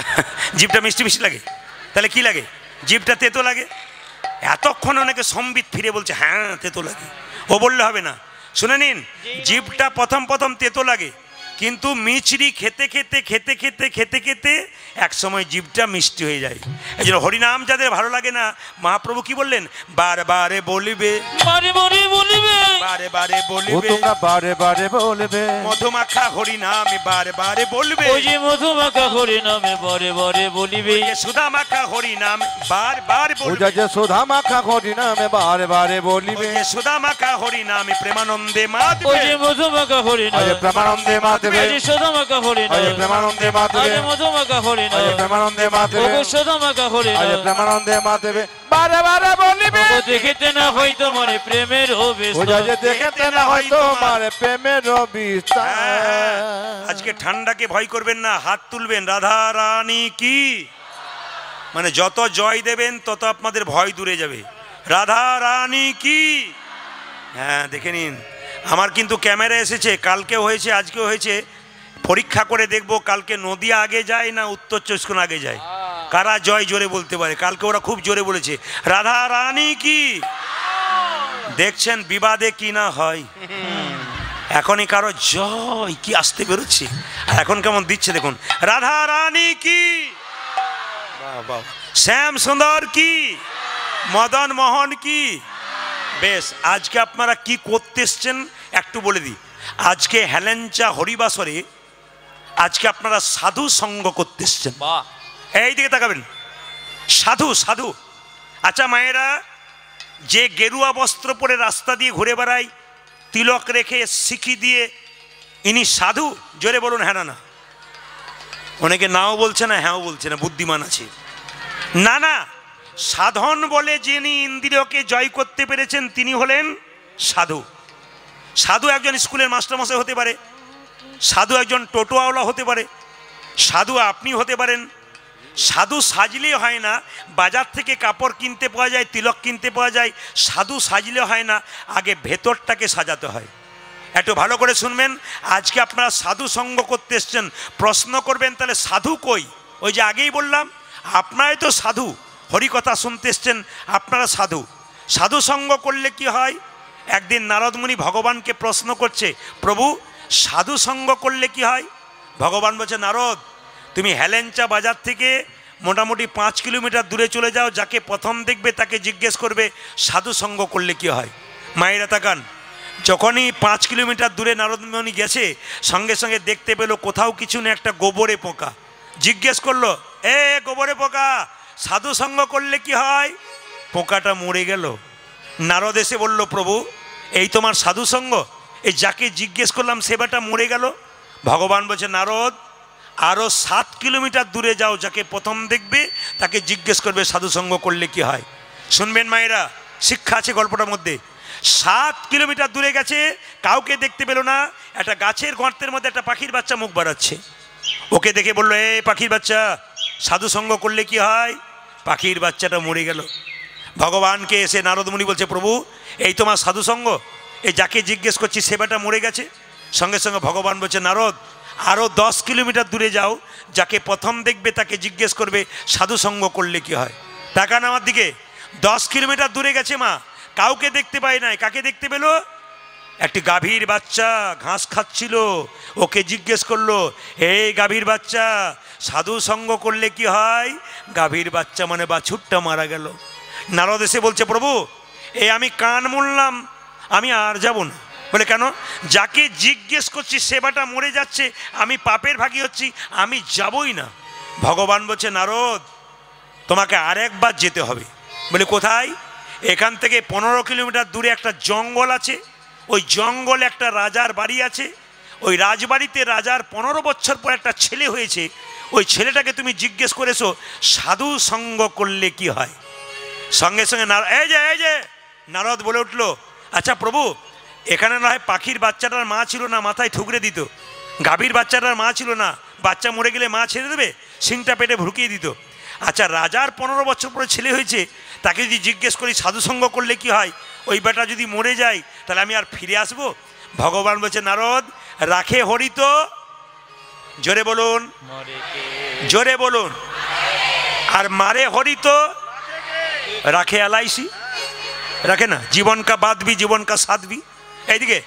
জিভটা মিষ্টি মিষ্টি লাগে। তাহলে কি লাগে? জিভটা তেতো লাগে। এতক্ষণ অনেকে সম্বিত ফিরে বলছে হ্যাঁ তেতো লাগে, ও বললে হবে না। শুনে নিন, জিভটা প্রথম তেতো লাগে, কিন্তু মিচড়ি খেতে খেতে খেতে খেতে খেতে খেতে এক সময় জিভটা মিষ্টি হয়ে যায়। এই জন্য হরিনাম যাদের ভালো লাগে না, মহাপ্রভু কি বললেন? বারে বারে বলিবে, বারে বারে বলিবে, বারে বারে ও বলিবে, তোমরা বারে বারে বলবে, মধুমাখা হরিনামে বারে বারে বলবে, ওই যে মধুমাখা হরি নামে বারে বারে বলিবে, সুধামাখা হরিনাম বার বার ও বলবে, যে সুধা মাখা হরি নামে বারে বারে বলিবে, সুধামাখা হরিনামে প্রেমানন্দে ওই মাতবে, যে মধুমাখা হরি আজ নামে, প্রেমানন্দে মাতবে, ওই যে সুধামাখা হরি আজ নামে, প্রেমানন্দে আজ মাতবে, মধুমাখা হরি আজ নামে, প্রেমানন্দে মাতবে, ওগো সুধামাখা হরি আজ নামে, প্রেমানন্দে মাতবে, বারে বারে বলিবে, ওগো দেখিতে না হয় তোমার প্রেমের ও অবিস্তার, যে দেখতে না হয় তোমার প্রেমের বিস্তার। আজকে ঠান্ডাকে ভয় করবেন না, হাত তুলবেন, রাধা রানী কি, মানে যত জয় দেবেন তত আপনাদের ভয় দূরে যাবে। রাধা রানী কি। হ্যাঁ দেখে নিন, আমার কিন্তু ক্যামেরা এসেছে, কালকেও হয়েছে আজকেও হয়েছে, পরীক্ষা করে দেখবো কালকে নদিয়া আগে যায় না উত্তর চব্বিশ পরগনা আগে যায়, কারা জয় জোরে বলতে পারে। কালকে ওরা খুব জোরে বলেছে রাধা রানী কি। দেখছেন বিবাদে কি না হয়। এখনই কারো জয় কি আসতে বেরোচ্ছে, আর এখন কেমন দিচ্ছে দেখুন, রাধা রানী কি, শ্যাম সুন্দর কি, মদন মোহন কি। বেশ, আজকে আপনারা কি করতে এসছেন একটু বলে দিই। আজকে হেলেঞ্চা হরিবাসরে আজকে আপনারা সাধু সঙ্গ করতে এসছেন। এই দিকে তাকাবেন, সাধু সাধু। আচ্ছা মায়েরা, যে গেরুয়া বস্ত্র পরে রাস্তা দিয়ে ঘুরে বেড়ায়, তিলক রেখে শিখি দিয়ে, ইনি সাধু? জোরে বলুন হ্যাঁ না না। অনেকে নাও বলছে না, হ্যাঁও বলছে না, বুদ্ধিমান আছে। না না, সাধন বলে যিনি ইন্দ্রিয়কে জয় করতে পেরেছেন তিনি হলেন সাধু। সাধু একজন স্কুলের মাস্টারমশাই হতে পারে, সাধু একজন টোটোওয়ালা হতে পারে, সাধু আপনি হতে পারেন। সাধু সাজলে হয় না, বাজার থেকে কাপড় কিনতে পাওয়া যায়, তিলক কিনতে পাওয়া যায়, সাধু সাজলে হয় না, আগে ভেতরটাকে সাজাতে হয়। একটু ভালো করে শুনবেন, আজকে আপনারা সাধু সঙ্গ করতে এসছেন, প্রশ্ন করবেন তাহলে সাধু কই? ওই যে আগেই বললাম, আপনারাই তো সাধু, হরিকথা শুনতে এসছেন, আপনারা সাধু। সাধু সঙ্গ করলে কি হয়? একদিন নারদ মুনি ভগবানকে প্রশ্ন করছে, প্রভু সাধু সঙ্গ করলে কি হয়? ভগবান বলছে, নারদ তুমি হেলেঞ্চা বাজার থেকে মোটামুটি 5 কিলোমিটার দূরে চলে যাও, যাকে প্রথম দেখবে তাকে জিজ্ঞেস করবে সাধু সঙ্গ করলে কি হয়। মায়েরা তাকান, যখনই 5 কিলোমিটার দূরে নারদ মুনি গেছে, সঙ্গে সঙ্গে দেখতে পেলো কোথাও কিছু না, একটা গোবরে পোকা। জিজ্ঞেস করলো, এ গোবরে পোকা সাধু সঙ্গ করলে কি হয়? পোকাটা মরে গেল। নারদ এসে বলল, প্রভু এই তোমার সাধু সঙ্গ? এই যাকে জিজ্ঞেস করলাম সেবাটা মরে গেল। ভগবান বলছে, নারদ আরও 7 কিলোমিটার দূরে যাও, যাকে প্রথম দেখবে তাকে জিজ্ঞেস করবে সাধু সঙ্গ করলে কি হয়। শুনবেন মায়েরা, শিক্ষা আছে গল্পটার মধ্যে। 7 কিলোমিটার দূরে গেছে, কাউকে দেখতে পেল না, একটা গাছের গর্তের মধ্যে একটা পাখির বাচ্চা মুখ বাড়াচ্ছে। ওকে দেখে বললো, এ পাখির বাচ্চা সাধু সঙ্গ করলে কি হয়? পাখির বাচ্চাটা মরে গেল। ভগবানকে এসে নারদ মুনি বলছে, প্রভু এই তোমার সাধু সঙ্গ? এই যাকে জিজ্ঞেস করছি সেবাটা মরে গেছে। সঙ্গে সঙ্গে ভগবান বলছে, নারদ আরও 10 কিলোমিটার দূরে যাও, যাকে প্রথম দেখবে তাকে জিজ্ঞেস করবে সাধু সঙ্গ করলে কি হয়। তাকান আমার দিকে, 10 কিলোমিটার দূরে গেছে মা, কাউকে দেখতে পায় নাই। কাকে দেখতে পেল? একটি গাভীর বাচ্চা ঘাস খাচ্ছিল। ওকে জিজ্ঞেস করলো, এই গাভীর বাচ্চা সাধু সঙ্গ করলে কি হয়? গাভীর বাচ্চা মানে বাছুরটা মারা গেল। নারদ এসে বলছে, প্রভু এই আমি কান মুড়লাম, আমি আর যাব না। বলে কেন? যাকে জিজ্ঞেস করছি সেবাটা মরে যাচ্ছে, আমি পাপের ভাগী হচ্ছি, আমি যাবই না। ভগবান বলছে, নারদ তোমাকে আরেকবার যেতে হবে। বলে কোথায়? এখান থেকে 15 কিলোমিটার দূরে একটা জঙ্গল আছে, ওই জঙ্গলে একটা রাজার বাড়ি আছে, ওই রাজবাড়িতে রাজার 15 বছর পর একটা ছেলে হয়েছে, ওই ছেলেটাকে তুমি জিজ্ঞেস করেছো সাধু সঙ্গ করলে কি হয়। সঙ্গে সঙ্গে এই যে নারদ বলে উঠলো, আচ্ছা প্রভু, এখানে না হয় পাখির বাচ্চাটার মা ছিল না, মাথায় ঠুকরে দিত, গাভীর বাচ্চাটার মা ছিল না, বাচ্চা মরে গেলে মা ছেড়ে দেবে, শিংটা পেটে ঢুকিয়ে দিত। আচ্ছা রাজার 15 বছর পরে ছেলে হয়েছে, তাকে যদি জিজ্ঞেস করি সাধুসঙ্গ করলে কি হয়, ওই বেটা যদি মরে যায় তাহলে আমি আর ফিরে আসবো? ভগবান বলছে নারদ, রাখে হরিত, জোরে বলুন, জোরে বলুন, আর মারে হরিত রাখে এলআইসি, রাখে না, জীবন কা বাদ ভি জীবন কা সাথ ভি। এইদিকে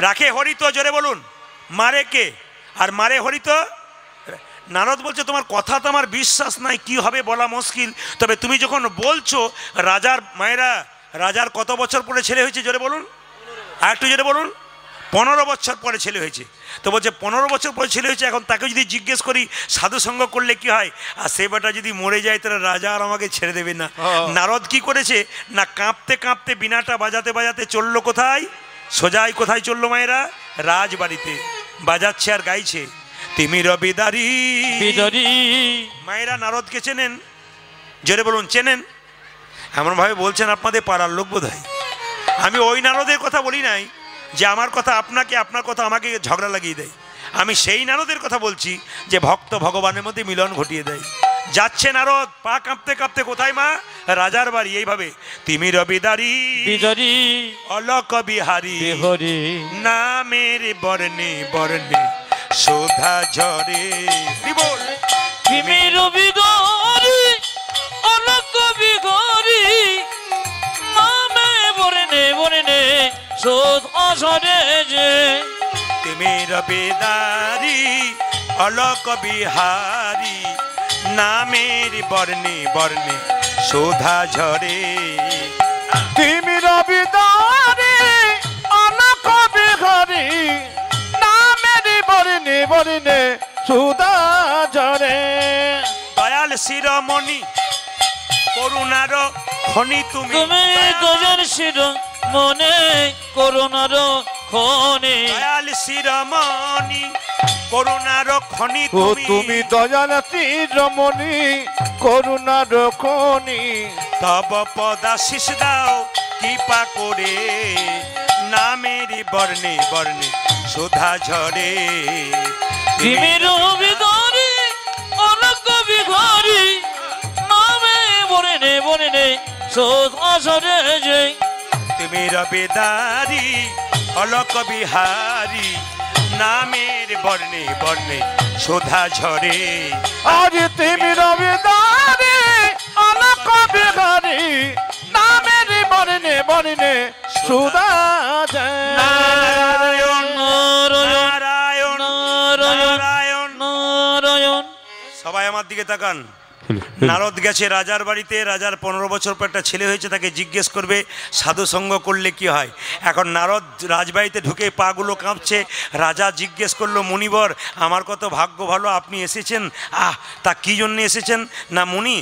রাখে হরিত, জোরে বলুন, মারে কে? আর মারে হরিত। নারদ বলছে তোমার কথা তো আমার বিশ্বাস নাই, কি হবে বলা মুশকিল, তবে তুমি যখন বলছো রাজার মায়েরা, রাজার কত বছর পরে ছেলে হয়েছে জোরে বলুন, আর একটু জোরে বলুন। 15 বছর পরে ছেলে হয়েছে। তো বলছে 15 বছর পরে ছেলে হয়েছে, এখন তাকে যদি জিজ্ঞেস করি সাধু সঙ্গ করলে কি হয়, আর সে বেটা যদি মরে যায় তাহলে রাজা আর আমাকে ছেড়ে দেবে না। নারদ কি করেছে না, কাঁপতে কাঁপতে বিনাটা বাজাতে বাজাতে চললো কোথায়? সোজাই কোথায় চললো মায়েরা? রাজবাড়িতে। বাজাচ্ছে আর গাইছে তিমির বিদারি বিদারি। মায়েরা নারদকে চেনেন? জোরে বলুন, চেনেন? এমনভাবে বলছেন আপনাদের পাড়ার লোক বোধ হয়। আমি ওই নারদের কথা বলি নাই যে আমার কথা আপনাকে, আপনার কথা আমাকে ঝগড়া লাগিয়ে দেয়। আমি সেই নারদের কথা বলছি যে ভক্ত ভগবানের মধ্যে মিলন ঘটিয়ে দেয়। যাচ্ছে নারদ পা কাঁপতে কাঁপতে কোথায় মা? রাজার বাড়ি। এইভাবে তিমির বিদারি বিদারি অলক বিহারি হরি নামের বর্ণে বর্ণে শোধা ঝরে। বল তিমির বিদারি অলক বিহারি নামে বর্ণে বর্ণে শোধা ঝরে যে। তিমির বিদারি অলক বিহারি নামের বর্ণে বর্ণে শোধা ঝরে। তিমির বিদারি অলক বিহারি নামের বর্ণে বর্ণে শোধা ঝরে। দয়াল শিরোমণি করুণার খনি তুমি, তুমি দয়াল শির মনে করুণার খনি। দয়াল শিরোমণি করুণার খনি ও তুমি, তুমি দয়াল শিরোমণি করুণার খনি। তব পদাশিস দাও কৃপা করে নামের বর্ণে বর্ণে শোধা ঝরে। তিমির বিদারি অলক বিহারি নামে বর্ণে বর্ণে শোধা ঝরে যে। তিমির বিদারি অলক বিহারি নামের বর্ণে বর্ণে শোধা ঝরে। আজ তিমির বিদারি অলক বিহারি নামের বর্ণে বর্ণে শোধা ঝরে। নারায়ণ নারায়ণ নারায়ণ নারায়ণ। নারায়ণ। সবাই আমার দিকে তাকান। নারদ গেছে রাজার বাড়িতে, রাজার 15 বছর পর একটা ছেলে হয়েছে, তাকে জিজ্ঞেস করবে সাধু সঙ্গ করলে কি হয়। এখন নারদ রাজবাড়িতে ঢুকে পাগুলো কাঁপছে। রাজা জিজ্ঞেস করলো, মুনিবর আমার কত ভাগ্য ভালো আপনি এসেছেন। তা কী জন্য এসেছেন? না মুনি,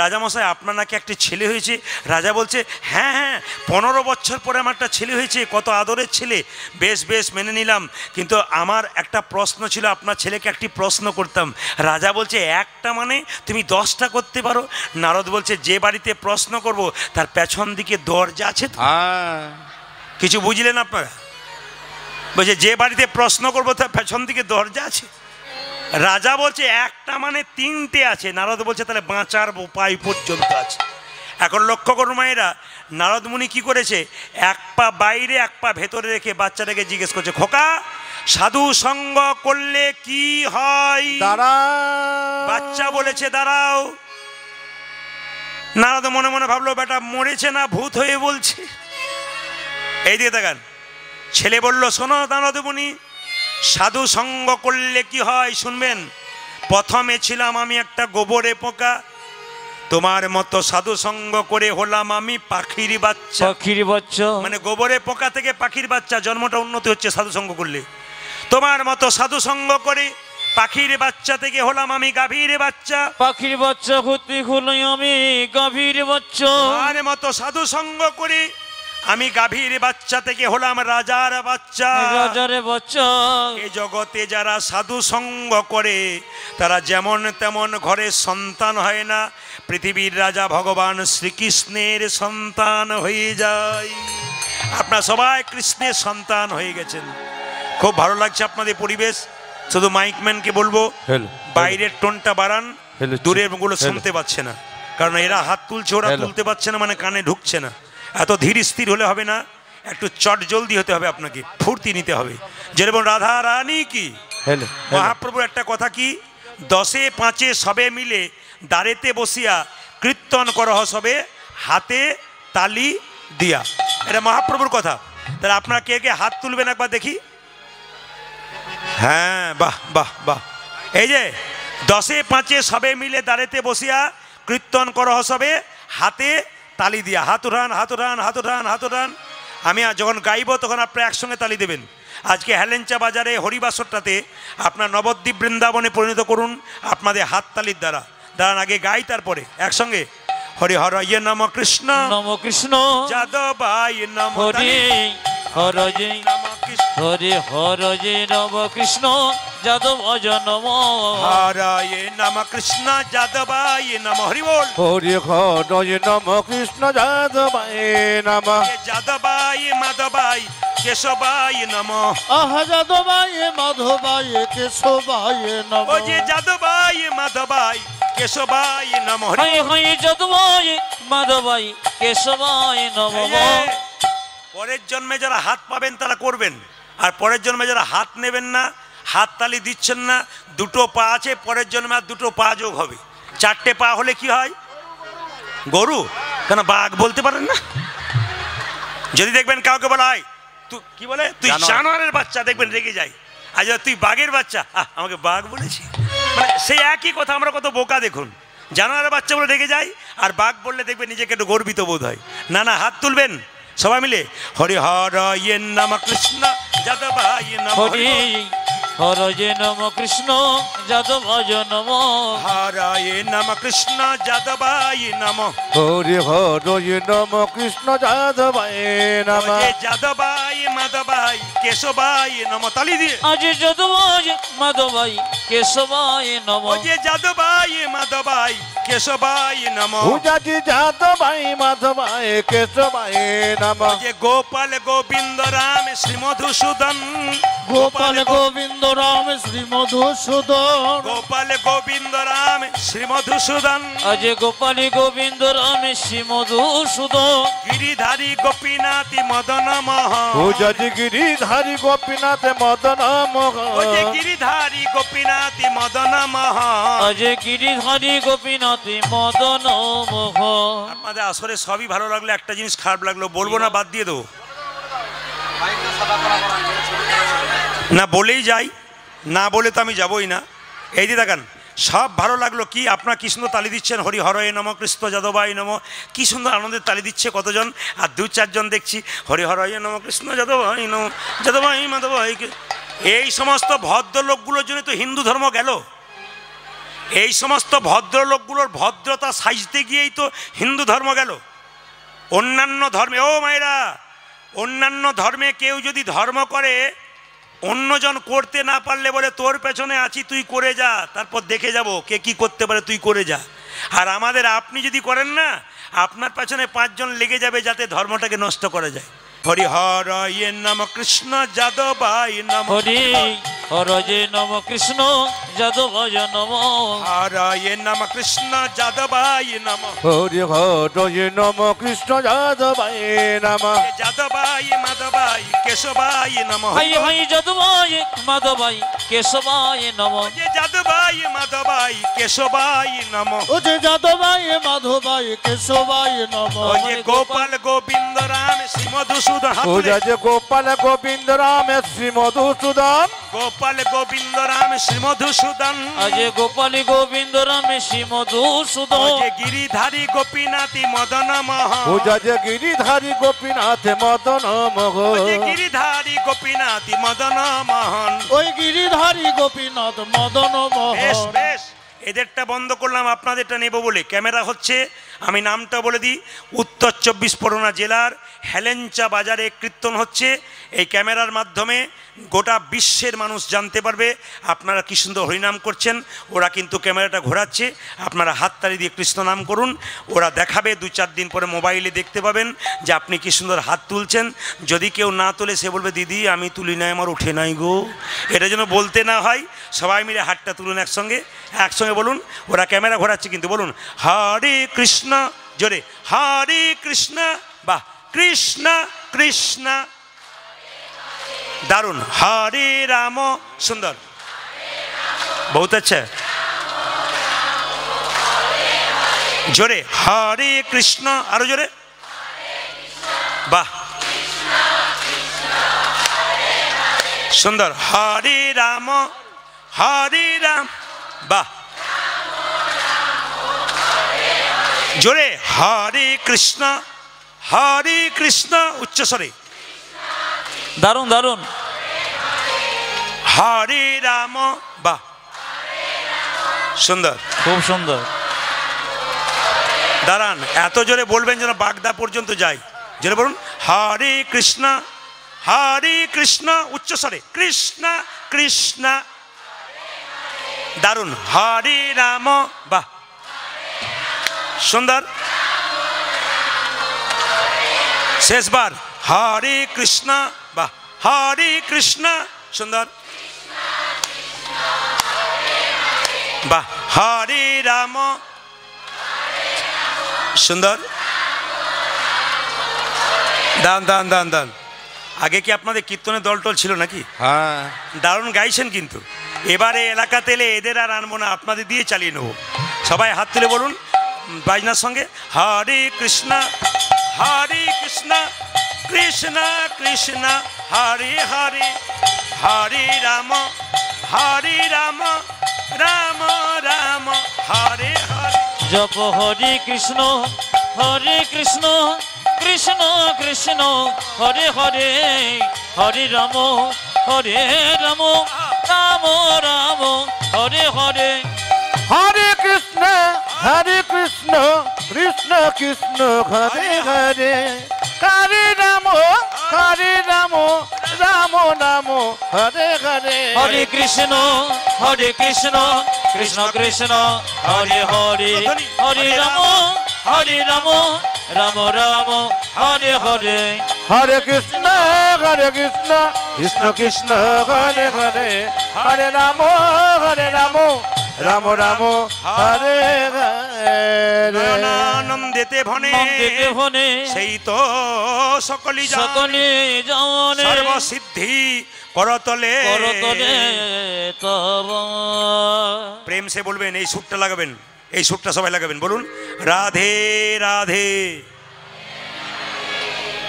রাজামশাই আপনার নাকি একটা ছেলে হয়েছে। রাজা বলছে হ্যাঁ হ্যাঁ 15 বছর পরে আমার একটা ছেলে হয়েছে, কত আদরের ছেলে। বেশ বেশ মেনে নিলাম, কিন্তু আমার একটা প্রশ্ন ছিল, আপনার ছেলেকে একটি প্রশ্ন করতাম। রাজা বলছে একটা মানে তুমি 10টা করতে পারো। নারদ বলছে যে বাড়িতে প্রশ্ন করব তার পেছন দিকে দরজা আছে তো? কিছু বুঝলেন আপনারা? বলছে যে বাড়িতে প্রশ্ন করব তার পেছন দিকে দরজা আছে। রাজা বলছে একটা মানে 3টে আছে। নারদ বলছে তাহলে বাঁচার উপায় পর্যন্ত আছে। এখন লক্ষ্য করুন মায়েরা, নারদ মুনি কি করেছে, এক পা বাইরে এক পা ভেতরে রেখে বাচ্চাটাকে জিজ্ঞেস করছে, খোকা সাধু সঙ্গ করলে কি হয়? বাচ্চা বলেছে দাঁড়াও। নারদ মনে মনে ভাবলো বেটা মরেছে না ভূত হয়ে বলছে। এই দিকে দেখান। ছেলে বলল শোনো নারদ মুনি, সাধু সঙ্গ করলে কি হয় শুনবেন। প্রথমে ছিলাম আমি একটা গোবরে পোকা, তোমার মতো সাধু সঙ্গ করে হলাম আমি পাখির বাচ্চা। পাখির বাচ্চা মানে গোবরে পোকা থেকে পাখির বাচ্চা, জন্মটা উন্নতি হচ্ছে সাধু সঙ্গ করলে। তোমার মতো সাধু সঙ্গ করে পাখির বাচ্চা থেকে হলাম আমি গাভীর বাচ্চা, পাখির বাচ্চা হতে হলো আমি গাভীর বাচ্চা, আর মতো সাধু সঙ্গ করে আমি গাভীর বাচ্চা থেকে হলাম রাজার বাচ্চা। রাজার বাচ্চা। এই জগতে যারা সাধু সঙ্গ করে তারা যেমন তেমন ঘরে সন্তান হয় না, পৃথিবীর রাজা ভগবান শ্রীকৃষ্ণের সন্তান হয়ে যায়। আপনারা সবাই কৃষ্ণের সন্তান হয়ে গেছেন। খুব ভালো লাগছে আপনাদের পরিবেশ। শুধু মাইকম্যানকে বলবো হ্যালো বাইরের টোনটা বাড়ান, হ্যালো, দূরের গুলো হ্যালো। শুনতে পাচ্ছে না, কারণ এরা হাত তুলছে ওরা হ্যালো। তুলতে পারছে না, মানে কানে ঢুকছে না। এত ধীর স্থির হলে হবে না, একটু চট জলদি হতে হবে, আপনাকে ফুর্তি নিতে হবে। যেরকম রাধা রানী কি হ্যালো মহাপ্রভুর একটা কথা কি, 10 5 সবে মিলে দাঁড়েতে বসিয়া কীর্তন করহ সবে হাতে তালি দিয়া, এটা মহাপ্রভুর কথা। তাহলে আপনারা কে কে হাত তুলবেন একবার দেখি? হ্যাঁ, বাহ বাহ বাহ। এই যে 10 5 সবে মিলে দাঁড়েতে বসিয়া কীর্তন করহ সবে হাতে তালি দিয়া, হাত উঠান হাত উঠান হাত উঠান হাত উঠান। আমি যখন গাইব তখন আপনারা একসঙ্গে তালি দেবেন। আজকে হেলেঞ্চা বাজারে হরিবাসরটাতে আপনার নবদ্বীপ বৃন্দাবনে পরিণত করুন আপনাদের হাত তালির দ্বারা। দাঁড়ান আগে গাই, তারপরে একসঙ্গে হরি হর ইয়ে নম কৃষ্ণ নম কৃষ্ণ যাদবাই নম হরি হর যে নম কৃষ্ণ হরি হর যে নম কৃষ্ণ যাদব অজ নম হরায়ে নম কৃষ্ণ যাদবাই নম। হরি বল। হরি হরয় নম কৃষ্ণ যাদবায় নম। যাদবাই মাধবাই কেশবাই নম। আহা যাদবায় মাধবায় কেশবায় নম। ও যে যাদবাই মাধবাই কেশবাই নম। হরি হই হই যদুময় মাধবাই কেশবায় নম। এই যে পরের জন্মে যারা হাত পাবেন তারা করবেন, আর পরের জন্মে যারা হাত নেবেন না, হাত তালি দিচ্ছেন না, দুটো পা আছে, পরের জন্মে আর দুটো পা যোগ হবে। 4টে পা হলে কি হয়? গরু। কেন বাঘ বলতে পারেন না? যদি দেখবেন কাউকে বলা হয় তুই কি বলে, তুই জানোয়ারের বাচ্চা, দেখবেন রেগে যায়। আর যদি তুই বাঘের বাচ্চা, আমাকে বাঘ বলেছি, মানে সেই একই কথা। আমরা কত বোকা দেখুন, জানোয়ারের বাচ্চা বলে রেগে যায়, আর বাঘ বললে দেখবেন নিজেকে একটু গর্বিত বোধ হয়। না না, হাত তুলবেন সবাই মিলে। হরি হর ইয়ে নম কৃষ্ণ যাদবায় নম। হরি হর যে নম কৃষ্ণ যাদব অজ নম। হরায়ে নম কৃষ্ণ যাদবায় নম। হরি হরয় নম কৃষ্ণ যাদবায় নম। ওই যে যাদবায় মাধবাই কেশবায় নম। তালি দিয়ে আজ যদুময় মাধবাই কেশবায় নম। ওই যে যাদবায় মাধবাই কেশবায় নম। পূজাজি যাদবায় মাধবায় কেশবায় নম। ওই যে গোপাল গোবিন্দ রাম শ্রী মধুসূদন। গোপাল গোবিন্দ রাম শ্রী মধুসূদন। গোপাল গোবিন্দ রাম শ্রী মধুসূদন। আজ গোপালী গোবিন্দ রাম শ্রী মধুসূদন। গিরিধারী গোপীনাথী মদন মোহন। পূজাজি গিরিধারী গোপীনাথ মদন ওই যে মোহন। গিরিধারী গোপীনাথী মদন মোহন। আজ গিরিধারী গোপীনাথী মদন মোহন। আপনাদের আসলে সবই ভালো লাগলো, একটা জিনিস খারাপ লাগলো, বলবো না বাদ দিয়ে দেবো? না বলেই যাই, না বলে তো আমি যাবই না। এই যে দেখেন, সব ভালো লাগলো কি, আপনার কৃষ্ণ তালি দিচ্ছেন, হরি হরয়ে নম কৃষ্ণ যাদবায় নম, কি সুন্দর আনন্দের তালি দিচ্ছে কতজন। আর 2-4 জন দেখছি হরি হরয়ে নম কৃষ্ণ যাদবায় নম যাদবায় মাধবায়। এই সমস্ত ভদ্রলোকগুলোর জন্য তো হিন্দু ধর্ম গেল। এই সমস্ত ভদ্রলোকগুলোর ভদ্রতা সাজতে গিয়েই তো হিন্দু ধর্ম গেল। অন্যান্য ধর্মে, ও মায়েরা, অন্যান্য ধর্মে কেউ যদি ধর্ম করে, অন্যজন করতে না পারলে বলে তোর পেছনে আছি, তুই করে যা, তারপর দেখে যাব কে কি করতে পারে, তুই করে যা। আর আমাদের আপনি যদি করেন না, আপনার পেছনে 5 জন লেগে যাবে যাতে ধর্মটাকে নষ্ট করা যায়। হরি হর ইয়ে নম কৃষ্ণ যাদবায় নম। হরি হর যে নম কৃষ্ণ যাদব অজ নম। হর ইয়ে নম কৃষ্ণ যাদবায় নম। হরি হরয় নম কৃষ্ণ যাদবায় নম। যাদবায় মাধবাই কেশবায় নম। হাই হাই যদুময় মাধবাই কেশবায় নম। যে যাদবায় মাধবাই কেশবায় নম। ও যে যাদবায় মাধবায় কেশবায় নম। ও যে গোপাল গোবিন্দ রাম শ্রী মধুসূদন হাত তুলে। পূজা যে গোপাল গোবিন্দ রাম শ্রী মধুসূদন গোপাল গোবিন্দ রাম শ্রী মধুসূদন আজ গোপালী গোবিন্দ রামে শ্রী মধুসূদন যে গিরিধারী গোপীনাথী মদন মোহন পূজা যে গিরিধারী গোপীনাথ মদন যে মোহন গিরিধারী গোপীনাথী মদন মোহন। ওই গিরিধারী গোপীনাথ মদন বেশ মোহন। বেশ, এদেরটা বন্ধ করলাম, আপনাদেরটা নেব বলে। ক্যামেরা হচ্ছে, আমি নামটা বলে দিই, উত্তর 24 পরগনা জেলার হেলেঞ্চা বাজারে কীর্তন হচ্ছে। এই ক্যামেরার মাধ্যমে গোটা বিশ্বের মানুষ জানতে পারবে আপনারা কি সুন্দর হরিনাম করছেন। ওরা কিন্তু ক্যামেরাটা ঘোরাচ্ছে, আপনারা হাততালি দিয়ে কৃষ্ণ নাম করুন। ওরা দেখাবে, 2-4 দিন পরে মোবাইলে দেখতে পাবেন যে আপনি কি সুন্দর হাত তুলছেন। যদি কেউ না তোলে সে বলবে দিদি আমি তুলি নাই, আমার উঠে নাই গো। এটা যেন বলতে না হয়, সবাই মিলে হাতটা তুলুন একসঙ্গে, একসঙ্গে বলুন। ওরা ক্যামেরা ঘোরাচ্ছে কিন্তু বলুন হরে কৃষ্ণ, জোরে হরে কৃষ্ণ, বাহ, কৃষ্ণ কৃষ্ণ, দারুণ, হরে রাম, সুন্দর, বহুত আচ্ছা, জোরে হরে কৃষ্ণ, আরো জোরে, বাহ, সুন্দর, হরে রাম, বাহ, জোরে হরে কৃষ্ণ, উচ্চস্বরে, দারুণ দারুণ, হরে রাম, বাহ, সুন্দর, খুব সুন্দর। দাঁড়ান, এত জোরে বলবেন যেন বাগদা পর্যন্ত যায়। জোরে বলুন হরে কৃষ্ণ, উচ্চস্বরে, কৃষ্ণ কৃষ্ণ, দারুণ, হরে রাম, বাহ, সুন্দর, শেষবার হরে কৃষ্ণ, বাহ, হরে কৃষ্ণ, সুন্দর, বাহ, হরে রাম, সুন্দর, দান দান দান দান। আগে কি আপনাদের কীর্তনের দলটল ছিল নাকি? হ্যাঁ দারুণ গাইছেন কিন্তু। এবারে এলাকাতে এলে এদের আর আনবো না, আপনাদের দিয়ে চালিয়ে নেবো। সবাই হাত তুলে বলুন বাজনার সঙ্গে হরে কৃষ্ণ, কৃষ্ণ কৃষ্ণ, হরে হরে, হরে রাম, রাম রাম, হরে হরে। জপ হরে কৃষ্ণ, কৃষ্ণ কৃষ্ণ, হরে হরে, হরে রাম, রাম রাম, হরে হরে। হরে কৃষ্ণ কৃষ্ণ কৃষ্ণ হরে হরে, হরে রাম রাম নাম হরে হরে। হরে কৃষ্ণ কৃষ্ণ কৃষ্ণ, হরে হরে, হরে রাম রাম রাম, হরে হরে। হরে কৃষ্ণ কৃষ্ণ কৃষ্ণ হরে হরে, হরে রাম রাম রাম হরে হরে। আনন্দেতে ভনে, নন্দেতে ভনে, সেই তো সকলি সকলে জানে, সর্বসিদ্ধি করতলে, করতলে তব। প্রেম সে বলবেন, এই সুরটা লাগাবেন, এই সুরটা সবাই লাগাবেন, বলুন রাধে রাধে।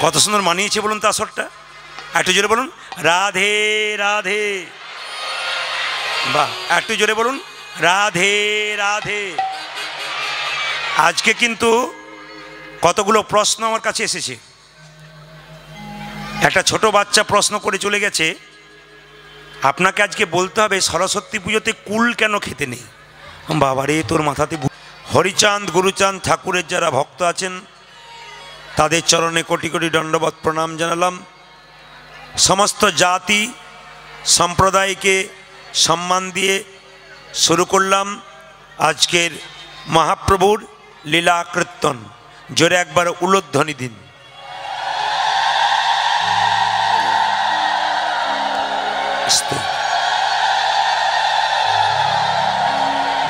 কত সুন্দর মানিয়েছে বলুন তার স্বরটা, একটু জোরে বলুন রাধে রাধে, বাহ, একটু জোরে বলুন রাধে রাধে। আজকে কিন্তু কতগুলো প্রশ্ন আমার কাছে এসেছে। একটা ছোট বাচ্চা প্রশ্ন করে চলে গেছে, আপনাকে আজকে বলতে হবে সরস্বতী পুজোতে কুল কেন খেতে নেই। বাবারে তোর মাথাতে। হরিচাঁদ গুরুচাঁদ ঠাকুরের যারা ভক্ত আছেন তাদের চরণে কোটি কোটি দণ্ডবত প্রণাম জানালাম। সমস্ত জাতি সম্প্রদায়কে সম্মান দিয়ে শুরু করলাম আজকের মহাপ্রভুর লীলা কীর্তন। জোরে একবার উলুধ্বনি দিন।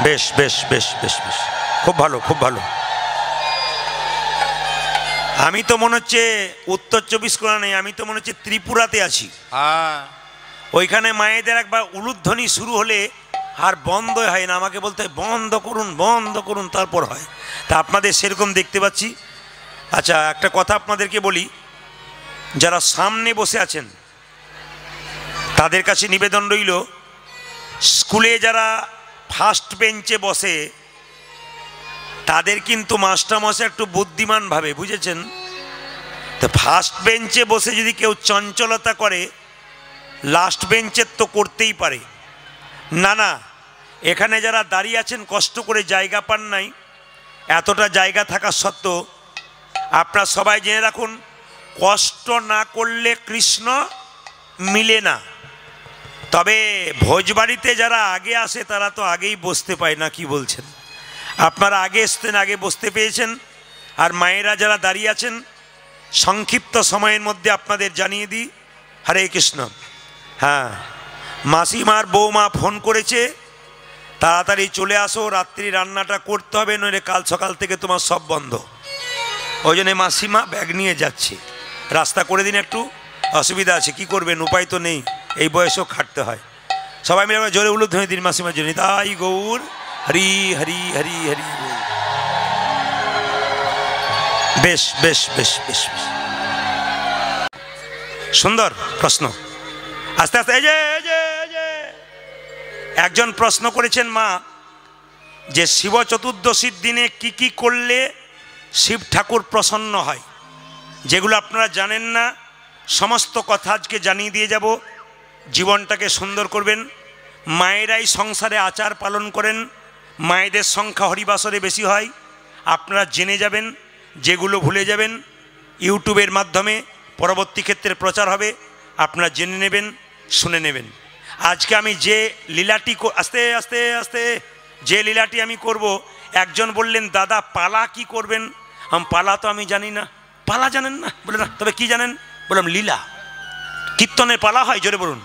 বেশ বেশ বেশ বেশ বেশ, খুব ভালো খুব ভালো। আমি তো মনে হচ্ছে উত্তর 24 পরগনা নেই, আমি তো মনে হচ্ছে ত্রিপুরাতে আছি। ওইখানে মায়েদের একবার উলুধ্বনি শুরু হলে আর বন্ধ হয় না, আমাকে বলতে হয় বন্ধ করুন তারপর হয়। তা আপনাদের সেরকম দেখতে পাচ্ছি। আচ্ছা একটা কথা আপনাদেরকে বলি, যারা সামনে বসে আছেন তাদের কাছে নিবেদন রইল, স্কুলে যারা ফার্স্ট বেঞ্চে বসে তাদের কিন্তু মাস্টারমশাই একটু বুদ্ধিমান ভাবে, বুঝেছেন? তো ফার্স্ট বেঞ্চে বসে যদি কেউ চঞ্চলতা করে, লাস্ট বেঞ্চের তো করতেই পারে। না না, এখানে যারা দাঁড়িয়ে আছেন কষ্ট করে জায়গা পান নাই, এতটা জায়গা থাকা সত্ত্বেও আপনারা সবাই জেনে রাখুন, কষ্ট না করলে কৃষ্ণ মিলে না। তবে ভোজবাড়িতে যারা আগে আসে তারা তো আগেই বসতে পায় না, কি বলছেন? আপনারা আগে এসতেন, আগে বসতে পেয়েছেন। আর মায়েরা যারা দাঁড়িয়ে আছেন, সংক্ষিপ্ত সময়ের মধ্যে আপনাদের জানিয়ে দিই, হরে কৃষ্ণ। হ্যাঁ, মাসিমার বৌমা ফোন করেছে, তাড়াতাড়ি চলে আসো, রাত্রি রান্নাটা করতে হবে, নইলে কাল সকাল থেকে তোমার সব বন্ধ। ওই জন্য মাসিমা ব্যাগ নিয়ে যাচ্ছে, রাস্তা করে দিন, একটু অসুবিধা আছে, কি করবেন, উপায় তো নেই, এই বয়সেও খাটতে হয়। সবাই মিলে আমরা জোরে উলুধ্বনি দিন মাসিমার জন্য, তাই গৌর হরি হরি হরি হরি। বেশ বেশ বেশ বেশ বেশ সুন্দর প্রশ্ন। আস্তে আস্তে এই যে একজন প্রশ্ন করেছেন মা, যে শিব চতুর্দশীর দিনে কি কি করলে শিব ঠাকুর প্রসন্ন হয়, যেগুলো আপনারা জানেন না সমস্ত কথা আজকে জানিয়ে দিয়ে যাব। জীবনটাকে সুন্দর করবেন। মায়েরাই সংসারে আচার পালন করেন, মায়েদের সংখ্যা হরিবাসরে বেশি হয়, আপনারা জেনে যাবেন, যেগুলো ভুলে যাবেন ইউটিউবের মাধ্যমে পরবর্তী ক্ষেত্রে প্রচার হবে, আপনারা জেনে নেবেন, শুনে নেবেন। আজকে আমি যে লীলাটি আস্তে আস্তে আস্তে যে লীলাটি আমি করব, একজন বললেন দাদা পালা কি করবেন? পালা তো আমি জানি না। পালা জানেন না? বলে না, তবে কি জানেন? বললাম লীলা। কীর্তনের পালা হয়, জোরে বলুন।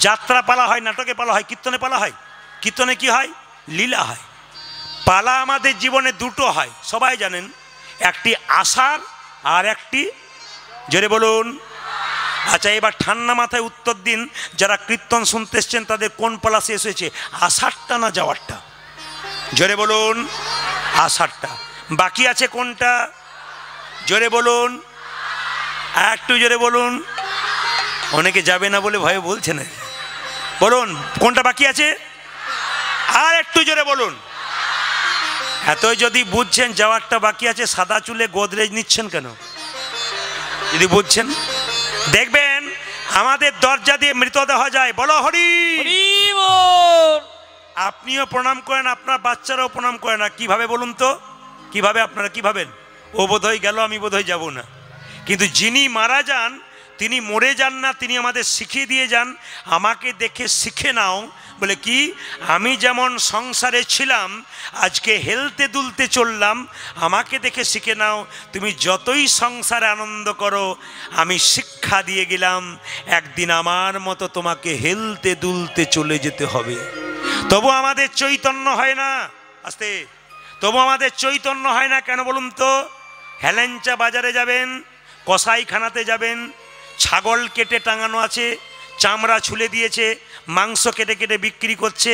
যাত্রা পালা হয়, নাটকে পালা হয়, কীর্তনে পালা হয়। কীর্তনে কি হয়? লীলা হয়। পালা আমাদের জীবনে দুটো হয়, সবাই জানেন, একটি আষাঢ় আর একটি, জোরে বলুন। আচ্ছা, এবার ঠান্ডা মাথায় উত্তর দিন, যারা কীর্তন শুনতে এসছেন তাদের কোন পালা শেষ হয়েছে, আষাঢ়টা না যাওয়ারটা? জোরে বলুন। আষাঢ়টা। বাকি আছে কোনটা? জোরে বলুন, একটু জোরে বলুন। অনেকে যাবে না বলে ভয়ে বলছে না, বলুন কোনটা বাকি আছে, আর একটু জোরে বলুন। এতই যদি বুঝছেন যাওয়ারটা বাকি আছে, সাদা চুলে গোদরেজ নিচ্ছেন কেন? যদি বুঝছেন, দেখবেন আমাদের দরজা দিয়ে মৃতদেহ যায়, বলো হরি। আপনিও প্রণাম করেন, আপনার বাচ্চারাও প্রণাম করে না, কিভাবে বলুন তো? কিভাবে? আপনারা কি ভাবেন? ও বোধহয় গেল, আমি বোধহয় যাব না। কিন্তু যিনি মারা যান তিনি মরে যান না, তিনি আমাদের শিখিয়ে দিয়ে যান, আমাকে দেখে শিখে নাও। বলে কি, আমি যেমন সংসারে ছিলাম, আজকে হেলতে দুলতে চললাম, আমাকে দেখে শিখে নাও। তুমি যতই সংসারে আনন্দ করো, আমি শিক্ষা দিয়ে গেলাম, একদিন আমার মতো তোমাকে হেলতে দুলতে চলে যেতে হবে। তবু আমাদের চৈতন্য হয় না, আস্তে, তবু আমাদের চৈতন্য হয় না কেন বলুন তো? হেলেঞ্চা বাজারে যাবেন, কসাইখানাতে যাবেন, ছাগল কেটে টাঙানো আছে, চামড়া ছুলে দিয়েছে, মাংস কেটে কেটে বিক্রি করছে,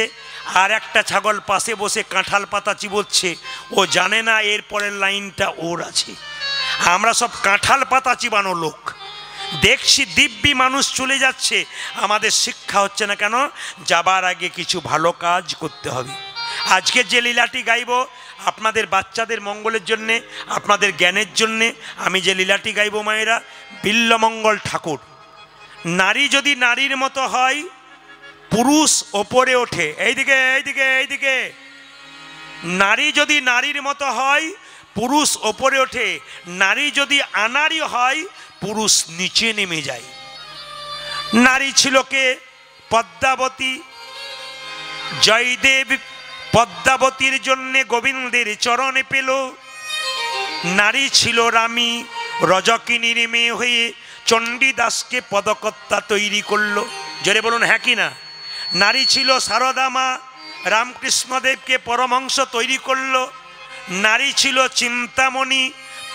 আর একটা ছাগল পাশে বসে কাঁঠাল পাতা চিবোচ্ছে, ও জানে না এর পরের লাইনটা ওর আছে। আমরা সব কাঁঠাল পাতা চিবানো লোক, দেখছি দিব্যি মানুষ চলে যাচ্ছে, আমাদের শিক্ষা হচ্ছে না কেন? যাবার আগে কিছু ভালো কাজ করতে হবে। আজকে যে লীলাটি গাইব আপনাদের বাচ্চাদের মঙ্গলের জন্যে, আপনাদের জ্ঞানের জন্যে আমি যে লীলাটি গাইব মায়েরা, বিল্লমঙ্গল ঠাকুর। নারী যদি নারীর মতো হয়, পুরুষ ওপরে ওঠে, এইদিকে এইদিকে এইদিকে। নারী যদি নারীর মতো হয়, পুরুষ ওপরে ওঠে। নারী যদি আনারী হয়, পুরুষ নিচে নেমে যায়। নারী ছিল কে? পদ্মাবতী। জয়দেব পদ্মাবতীর জন্যে গোবিন্দের চরণে পেল। নারী ছিল রামী, রজকিনীর মেয়ে হয়ে চণ্ডীদাসকে পদকর্তা তৈরি করলো। জোরে বলুন হ্যাঁ কি না? নারী ছিল সারদা মা, রামকৃষ্ণদেবকে পরমহংস তৈরি করলো। নারী ছিল চিন্তামণি,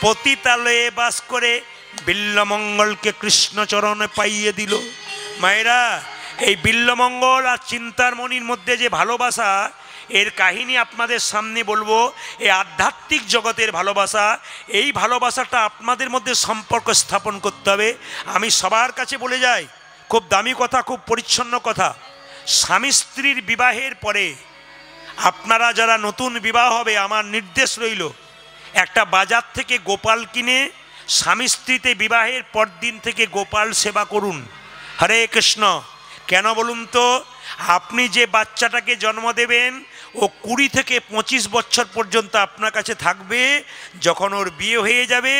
পতিতালয়ে বাস করে বিল্লমঙ্গলকে কৃষ্ণচরণে পাইয়ে দিল। মায়েরা, এই বিল্লমঙ্গল আর চিন্তামণির মধ্যে যে ভালোবাসা, এর কাহিনী আপনাদের সামনে বলবো। এই আধ্যাত্মিক জগতের ভালোবাসা, এই ভালোবাসাটা আপনাদের মধ্যে সম্পর্ক স্থাপন করতে হবে। আমি সবার কাছে বলে যাই, খুব দামি কথা, খুব পরিচ্ছন্ন কথা, স্বামী স্ত্রীর বিবাহের পরে আপনারা যারা নতুন বিবাহ হবে, আমার নির্দেশ রইল, একটা বাজার থেকে গোপাল কিনে স্বামী স্ত্রীতে বিবাহের পরদিন থেকে গোপাল সেবা করুন। হরে কৃষ্ণ। কেন বলুন তো? আপনি যে বাচ্চাটাকে জন্ম দেবেন ও 20 থেকে 25 বছর পর্যন্ত আপনার কাছে থাকবে। যখন ওর বিয়ে হয়ে যাবে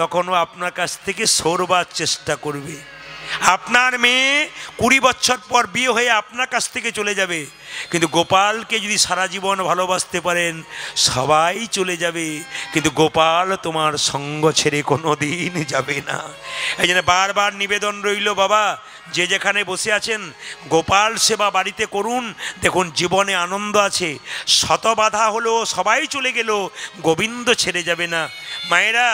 তখন ও আপনার কাছ থেকে সরবার চেষ্টা করবে। আপনার মেয়ে 20 বছর পর বিয়ে হয়ে আপনার কাছ থেকে চলে যাবে, কিন্তু গোপালকে যদি সারা জীবন ভালোবাসতে পারেন সবাই চলে যাবে, কিন্তু গোপাল তোমার সঙ্গ ছেড়ে কোনো দিন যাবে না। এই জন্য বারবার নিবেদন রইল, বাবা যে যেখানে বসে আছেন গোপাল সেবা বাড়িতে করুন। দেখুন জীবনে আনন্দ আছে। শত বাধা হলো, সবাই চলে গেল, গোবিন্দ ছেড়ে যাবে না। মায়েরা,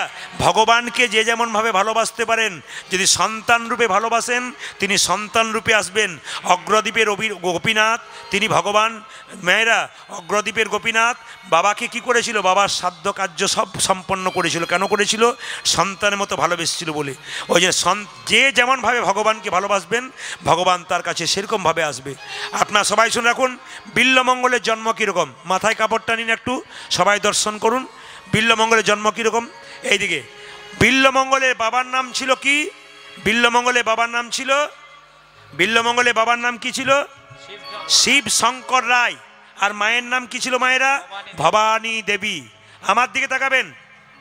ভগবানকে যে যেমনভাবে ভালোবাসতে পারেন, যদি সন্তান রূপে ভালোবাসেন তিনি সন্তান রূপে আসবেন। অগ্রদ্বীপের গোপীনাথ তিনি ভগবান। মায়েরা, অগ্রদ্বীপের গোপীনাথ বাবাকে কি করেছিল? বাবার সাধ্য কার্য সব সম্পন্ন করেছিল। কেন করেছিল? সন্তানের মতো ভালোবেসেছিল বলে। ওই যে যেমনভাবে ভগবানকে ভালোবাসবেন ভগবান তার কাছে সেরকমভাবে আসবে। আপনারা সবাই শুনে রাখুন, বিল্বমঙ্গলের জন্ম কীরকম। মাথায় কাপড়টা নিন, একটু সবাই দর্শন করুন। বিল্বমঙ্গলের জন্ম কীরকম? এইদিকে বিল্বমঙ্গলের বাবার নাম ছিল কি? বিল্বমঙ্গলের বাবার নাম ছিল, বিল্বমঙ্গলের বাবার নাম কি ছিল? শিব শঙ্কর রায়। আর মায়ের নাম কি ছিল মায়েরা? ভবানী দেবী। আমার দিকে তাকাবেন,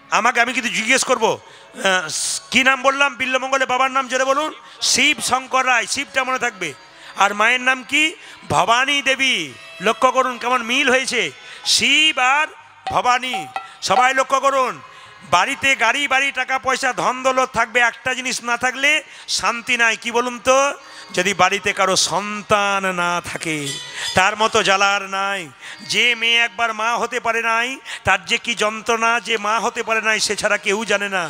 আমাকে আমি কিন্তু জিজ্ঞেস করবো কি নাম বললাম? বিল্বমঙ্গলের বাবার নাম জোরে বলুন। শিব শঙ্কর রায়, শিবটা মনে থাকবে। আর মায়ের নাম কি? ভবানী দেবী। লক্ষ্য করুন কেমন মিল হয়েছে, শিব আর ভবানী। সবাই লক্ষ্য করুন, বাড়িতে গাড়ি বাড়ি টাকা পয়সা ধন দৌলত থাকবে, একটা জিনিস না থাকলে শান্তি নাই। কি বলুন তো? যদি বাড়িতে কারো সন্তান না থাকে তার মতো জ্বালার নাই। যে মেয়ে একবার মা হতে পারে নাই তার যে কি যন্ত্রণা, যে মা হতে পারে নাই সে ছাড়া কেউ জানে না।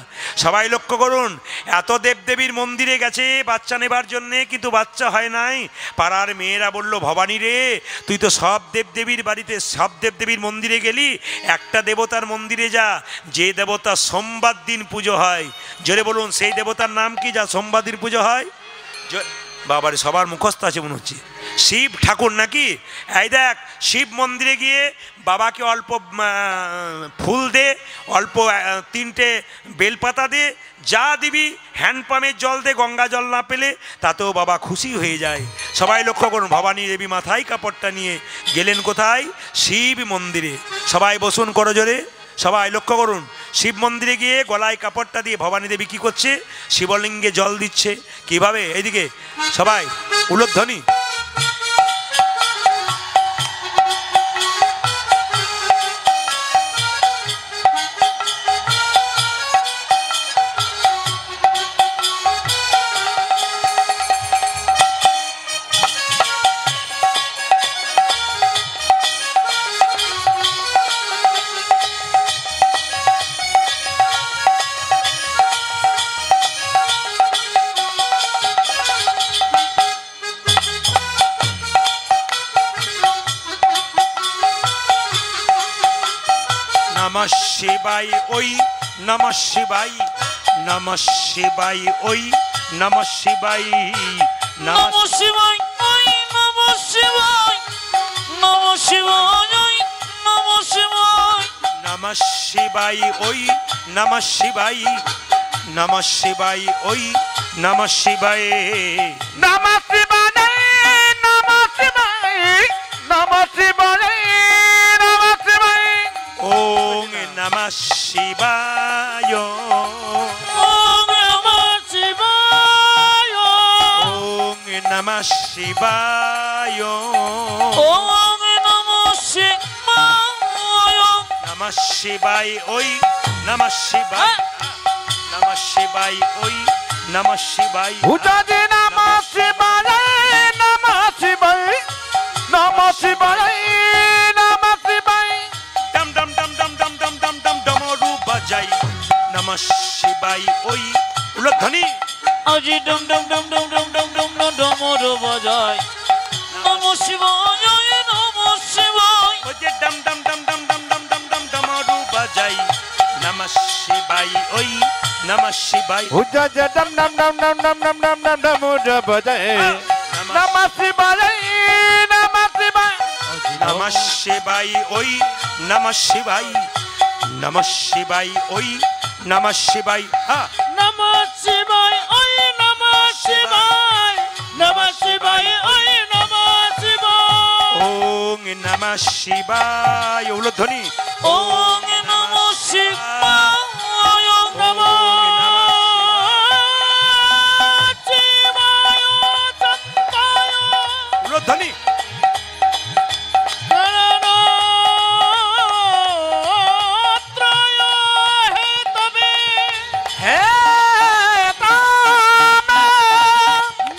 সবাই লক্ষ্য করুন, এত দেবদেবীর মন্দিরে গেছে বাচ্চা নেবার জন্যে, কিন্তু বাচ্চা হয় নাই। পাড়ার মেয়েরা বলল, ভবানী রে তুই তো সব দেবদেবীর বাড়িতে, সব দেবদেবীর মন্দিরে গেলি, একটা দেবতার মন্দিরে যা, যে দেবতা সোমবার দিন পুজো হয়। জোরে বলুন সেই দেবতার নাম কি যা সোমবার দিন পুজো হয়? বাবারে সবার মুখস্থ আছে মনে হচ্ছে। শিব ঠাকুর নাকি? এই দেখ, শিব মন্দিরে গিয়ে বাবাকে অল্প ফুল দে, অল্প 3টে বেলপাতা দে, যা দিবি, হ্যান্ডপাম্পের জল দে, গঙ্গা জল না পেলে তাতেও বাবা খুশি হয়ে যায়। সবাই লক্ষ্য করুন, ভবানী দেবী মাথায় কাপড়টা নিয়ে গেলেন কোথায়? শিব মন্দিরে। সবাই বসুন করো জোরে। সবাই লক্ষ্য করুন, শিব মন্দিরে গিয়ে গলায় কাপড়টা দিয়ে ভবানী দেবী কি করছে? শিবলিঙ্গে জল দিচ্ছে। কিভাবে? এইদিকে সবাই উলুধ্বনি। নমঃ শিবায় ওই, নমঃ শিবায়, নমঃ শিবায় ওই, নমঃ শিবায়, নমঃ শিবায় ওই, নমঃ শিবায়, নমঃ শিবায় ওই, নমঃ শিবায়, নমঃ শিবায় ওই, নমঃ শিবায়, নমঃ শিবায় ওই, নমঃ শিবায়, নমঃ শিবায়, নমঃ শিবায়, নমঃ শিবায়, নমঃ শিবায়। ওম নমঃ শিবায়, ওম নমঃ শিবায়, ওম নমঃ শিবায়, ওম নমঃ শিবায়, নমঃ শিবায় ওই, নমঃ শিবায়, নমঃ শিবায় ওই, নমঃ শিবায়। উজাদি নমঃ শিবায়, নমঃ শিবায়, নমঃ শিবায়, নমঃ শিবায়। ডম ডম ডম ডম ডম ডম ডম ডম ডমরু বাজাই, নমঃ শিবায় ওই। উলুধ্বনি। আজি ডম ডম ডম ডম ডম ডম ডম ডম ডমরু বাজায়, নমঃ শিবায়, নমঃ শিবায়, নমঃ শিবায় ওই নমঃ শিবায় উজ্জা জডম নম নম নম নম নম নম নম নম উজ্জা বজায় নমঃ শিবায় নমঃ শিবায় নমঃ শিবায় ওই নমঃ শিবায় নমঃ শিবায় ওই নমঃ শিবায় হ্যাঁ নমঃ শিবায় ওই নমঃ শিবায় নমঃ শিবায় ওই নমঃ শিবায় ওং নমঃ শিবায় উলধ্বনি ওং নমঃ শিবায় ওং নমঃ শিবায় চন্দায় উলধ্বনি গণনাত্রায় হে তবে হে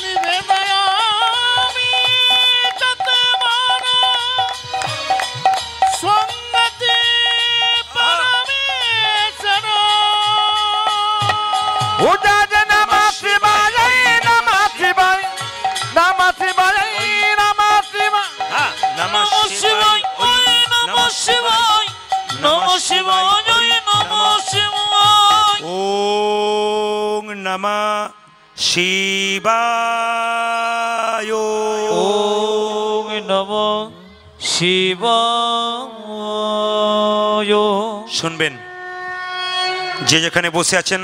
নিবেদয়ামি যতমান সঙ্গতি পরমেশ্বর উজ্জা নমঃ শিবায় নমঃ শিবায় নমঃ শিবায় নমঃ শিবায় হ্যাঁ নমঃ নমঃ শিবায় ওই নমঃ শিবায় নমঃ শিবায় ওই নমঃ শিবায় ওং নমঃ শিবায় ওম নমঃ শিবায় শুনবেন যে যেখানে বসে আছেন